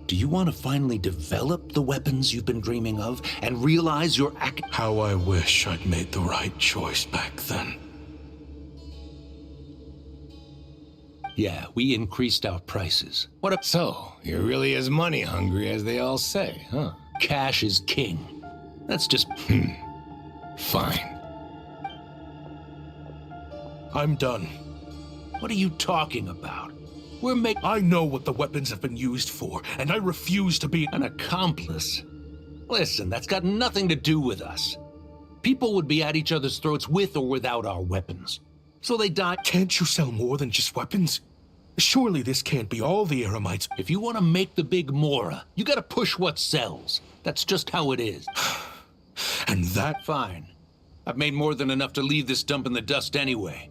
Do you want to finally develop the weapons you've been dreaming of and realize your How I wish I'd made the right choice back then. Yeah, we increased our prices. So, you're really as money hungry as they all say, huh? Cash is king. That's just... Fine. I'm done. What are you talking about? I know what the weapons have been used for, and I refuse to be an accomplice. Listen, that's got nothing to do with us. People would be at each other's throats with or without our weapons. So they die. Can't you sell more than just weapons? Surely this can't be all the Eremites. If you want to make the big mora, you gotta push what sells. That's just how it is. And that... Fine. I've made more than enough to leave this dump in the dust anyway.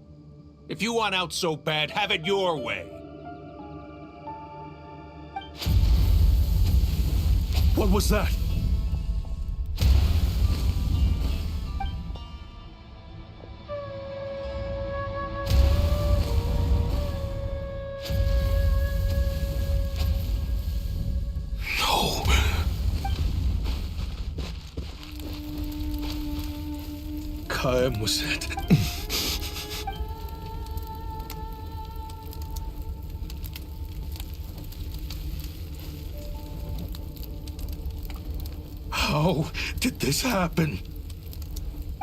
If you want out so bad, have it your way. What was that? No. Kaem was it. How did this happen?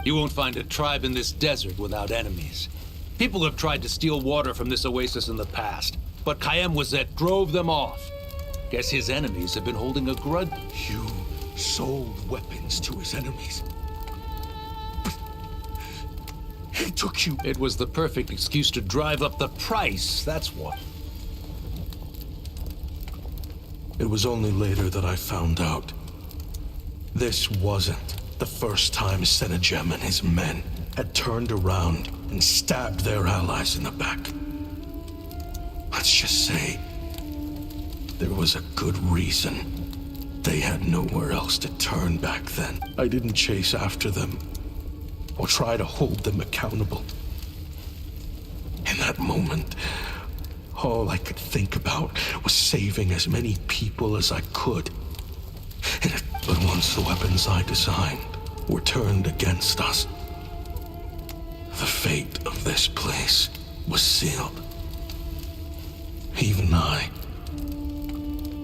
You won't find a tribe in this desert without enemies. People have tried to steal water from this oasis in the past, but Kaem Wazet drove them off. Guess his enemies have been holding a grudge. You sold weapons to his enemies. But he took you. It was the perfect excuse to drive up the price, that's what. It was only later that I found out. This wasn't the first time Senegem and his men had turned around and stabbed their allies in the back. Let's just say there was a good reason. They had nowhere else to turn back then. I didn't chase after them or try to hold them accountable. In that moment, all I could think about was saving as many people as I could. But once the weapons I designed were turned against us, the fate of this place was sealed. Even I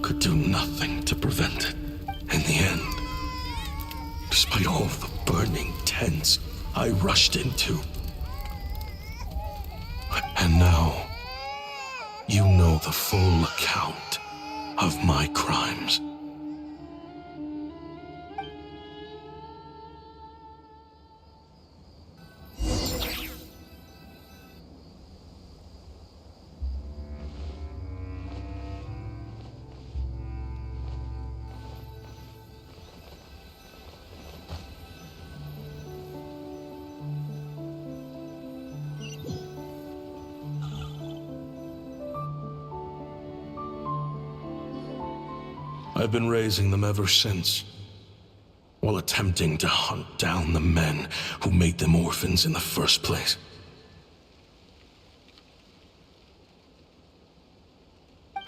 could do nothing to prevent it. In the end, despite all the burning tents I rushed into. And now, you know the full account of my crimes. I've been raising them ever since, while attempting to hunt down the men who made them orphans in the first place.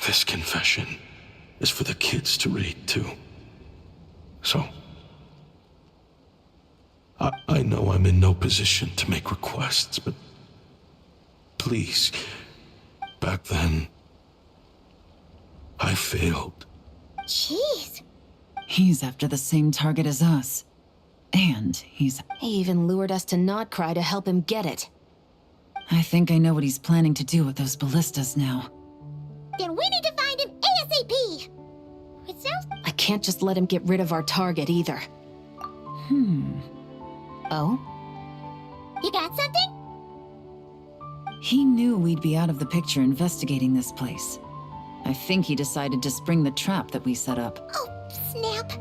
This confession is for the kids to read too. So, I know I'm in no position to make requests, but please, back then, I failed. Jeez. He's after the same target as us. And He even lured us to Nodcry to help him get it. I think I know what he's planning to do with those ballistas now. Then we need to find him ASAP! It sounds... I can't just let him get rid of our target either. Oh? You got something? He knew we'd be out of the picture investigating this place. I think he decided to spring the trap that we set up. Oh, snap.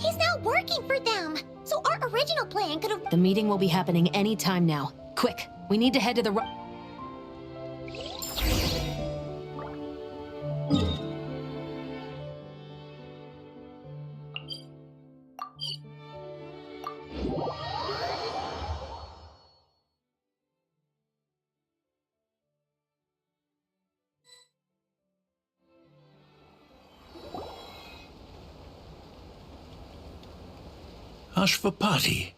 He's not working for them. So our original plan could have... The meeting will be happening any time now. Quick, we need to head to the... Ashvapati.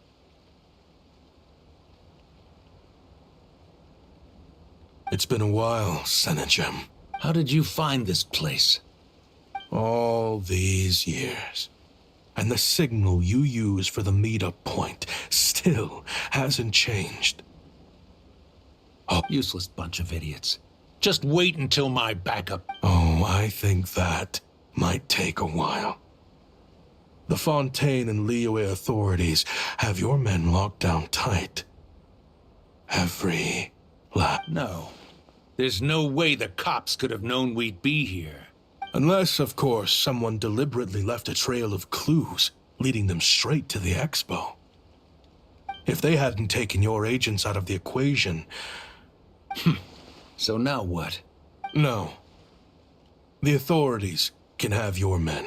It's been a while, Senegem. How did you find this place? All these years. And the signal you use for the meetup point still hasn't changed. Oh, useless bunch of idiots. Just wait until my backup... Oh, I think that might take a while. The Fontaine and Liyue authorities have your men locked down tight. Every last... No. There's no way the cops could have known we'd be here. Unless, of course, someone deliberately left a trail of clues, leading them straight to the expo. If they hadn't taken your agents out of the equation... So now what? No. The authorities can have your men.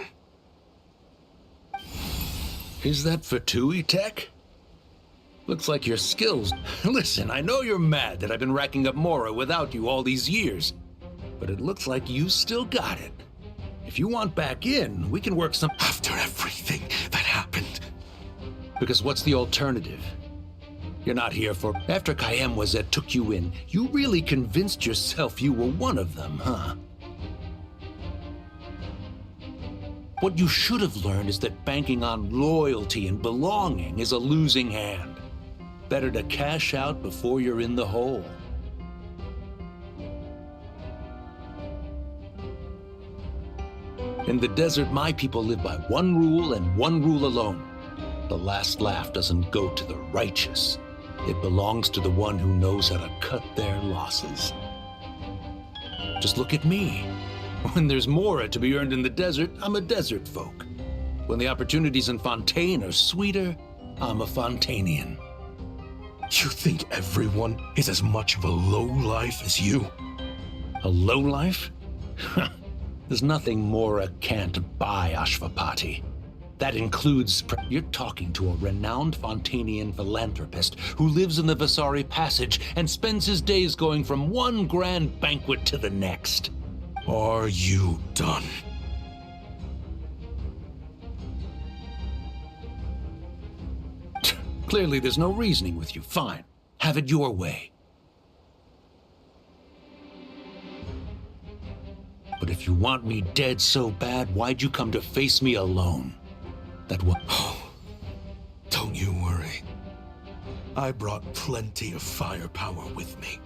Is that Fatui tech? Looks like your skills... Listen, I know you're mad that I've been racking up Mora without you all these years. But it looks like you still got it. If you want back in, we can work some... After everything that happened. Because what's the alternative? You're not here for... After Kayemwazet took you in, you really convinced yourself you were one of them, huh? What you should have learned is that banking on loyalty and belonging is a losing hand. Better to cash out before you're in the hole. In the desert, my people live by one rule and one rule alone. The last laugh doesn't go to the righteous. It belongs to the one who knows how to cut their losses. Just look at me. When there's Mora to be earned in the desert, I'm a desert folk. When the opportunities in Fontaine are sweeter, I'm a Fontanian. You think everyone is as much of a lowlife as you? A lowlife? There's nothing Mora can't buy, Ashvapati. That includes... You're talking to a renowned Fontanian philanthropist who lives in the Vasari Passage and spends his days going from one grand banquet to the next. Are you done? Clearly there's no reasoning with you. Fine. Have it your way. But if you want me dead so bad, why'd you come to face me alone? That was... Oh, don't you worry. I brought plenty of firepower with me.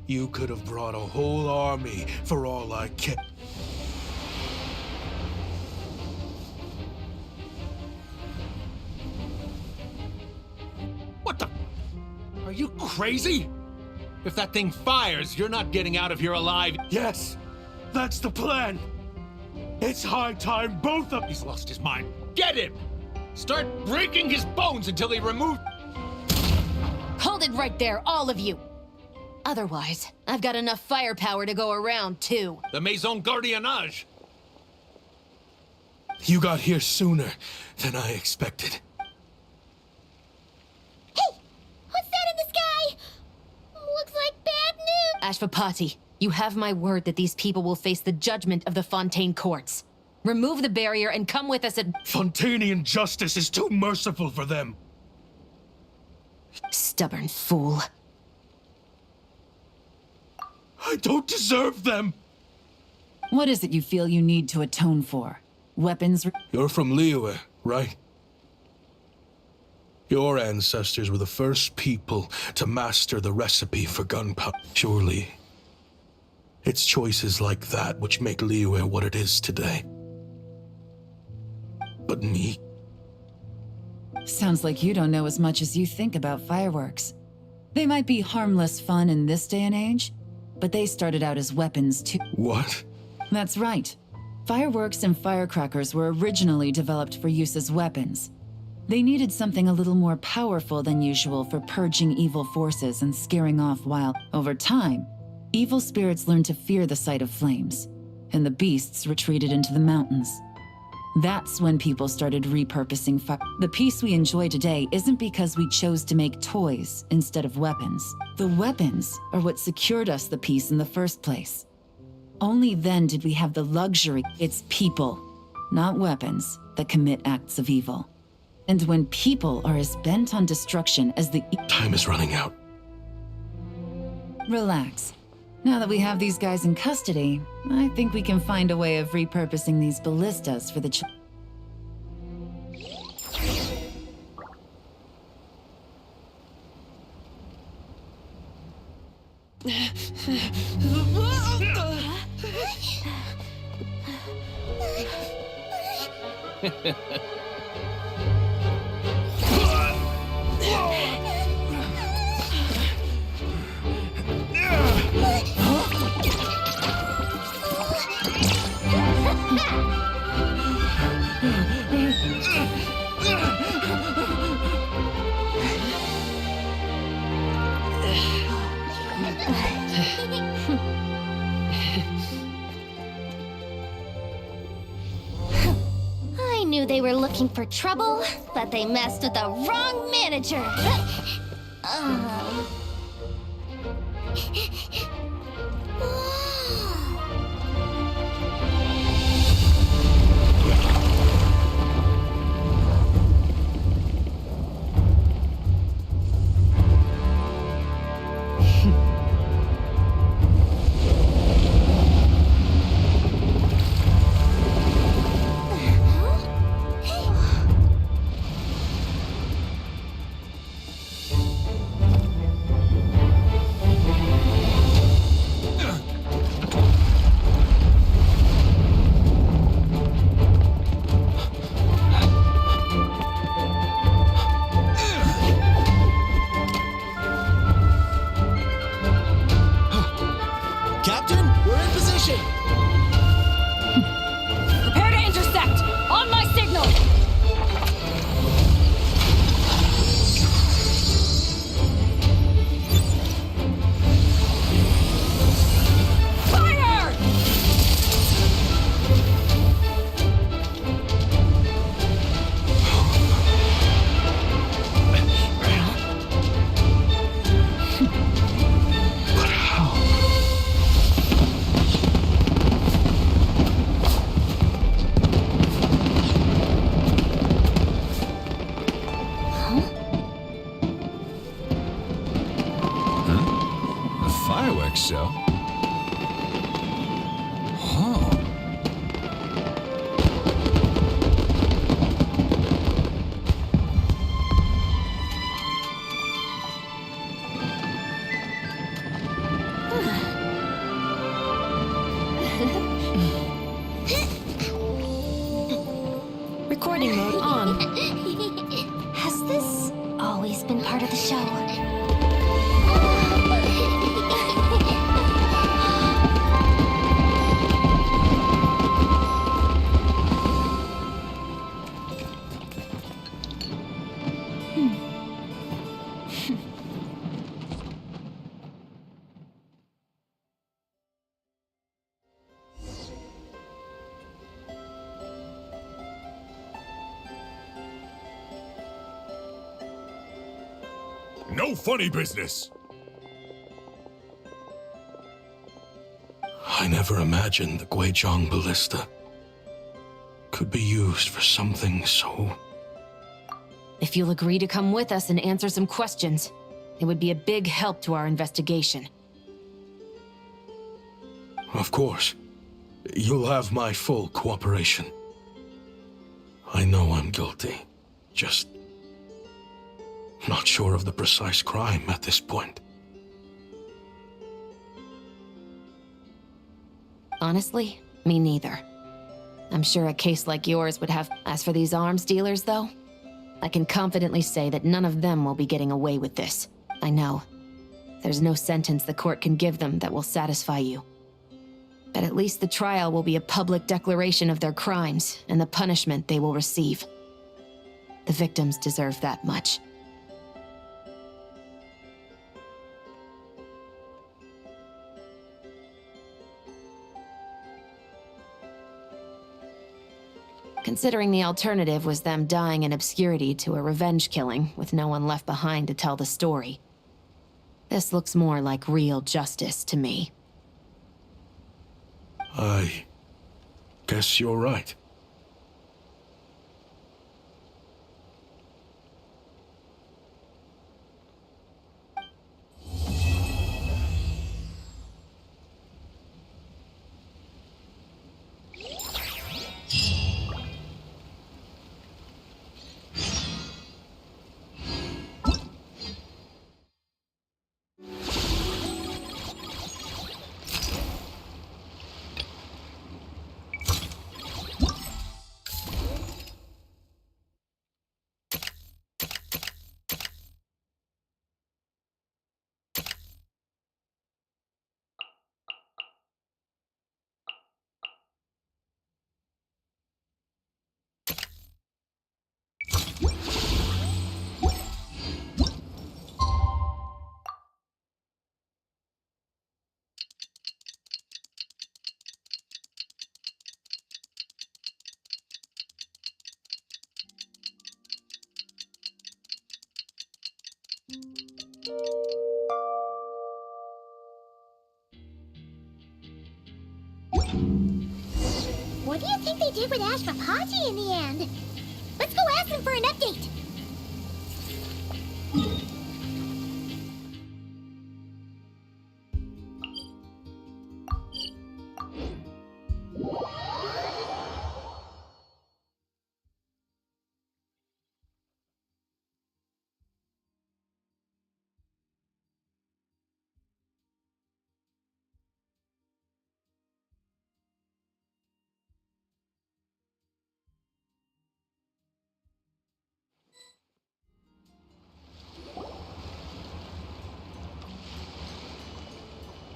You could have brought a whole army for all I care. What the... Are you crazy? If that thing fires, you're not getting out of here alive. Yes, that's the plan. It's high time both of... He's lost his mind. Get him! Start breaking his bones until he removes... Hold it right there, all of you! Otherwise, I've got enough firepower to go around, too. The Maison Gardiennage! You got here sooner than I expected. Hey! What's that in the sky? Looks like bad news! Ashvapati, you have my word that these people will face the judgment of the Fontaine courts. Remove the barrier and come with us at... Fontanian justice is too merciful for them. Stubborn fool. I don't deserve them! What is it you feel you need to atone for? Weapons? You're from Liyue, right? Your ancestors were the first people to master the recipe for gunpowder. Surely, it's choices like that which make Liyue what it is today. But me? Sounds like you don't know as much as you think about fireworks. They might be harmless fun in this day and age, but they started out as weapons too. What? That's right. Fireworks and firecrackers were originally developed for use as weapons. They needed something a little more powerful than usual for purging evil forces and scaring off wild. Over time, evil spirits learned to fear the sight of flames, and the beasts retreated into the mountains. That's when people started repurposing fire. The peace we enjoy today isn't because we chose to make toys instead of weapons. The weapons are what secured us the peace in the first place. Only then did we have the luxury. It's people, not weapons, that commit acts of evil. And when people are as bent on destruction as the... Time is running out. Relax. Now that we have these guys in custody, I think we can find a way of repurposing these ballistas for the... I knew they were looking for trouble, but they messed with the wrong manager. Captain, we're in position! Prepare to intercept! On my signal! Fire! But how? A fireworks show? Huh. Recording mode on. Has this always been part of the show? No funny business! I never imagined the Guizhong ballista could be used for something so... If you'll agree to come with us and answer some questions, it would be a big help to our investigation. Of course. You'll have my full cooperation. I know I'm guilty. Just... not sure of the precise crime at this point. Honestly, me neither. I'm sure a case like yours would have... As for these arms dealers, though, I can confidently say that none of them will be getting away with this. I know. There's no sentence the court can give them that will satisfy you. But at least the trial will be a public declaration of their crimes and the punishment they will receive. The victims deserve that much. Considering the alternative was them dying in obscurity to a revenge killing with no one left behind to tell the story. This looks more like real justice to me. I guess you're right. What do you think they did with Ashpapati in the end? Let's go ask them for an update.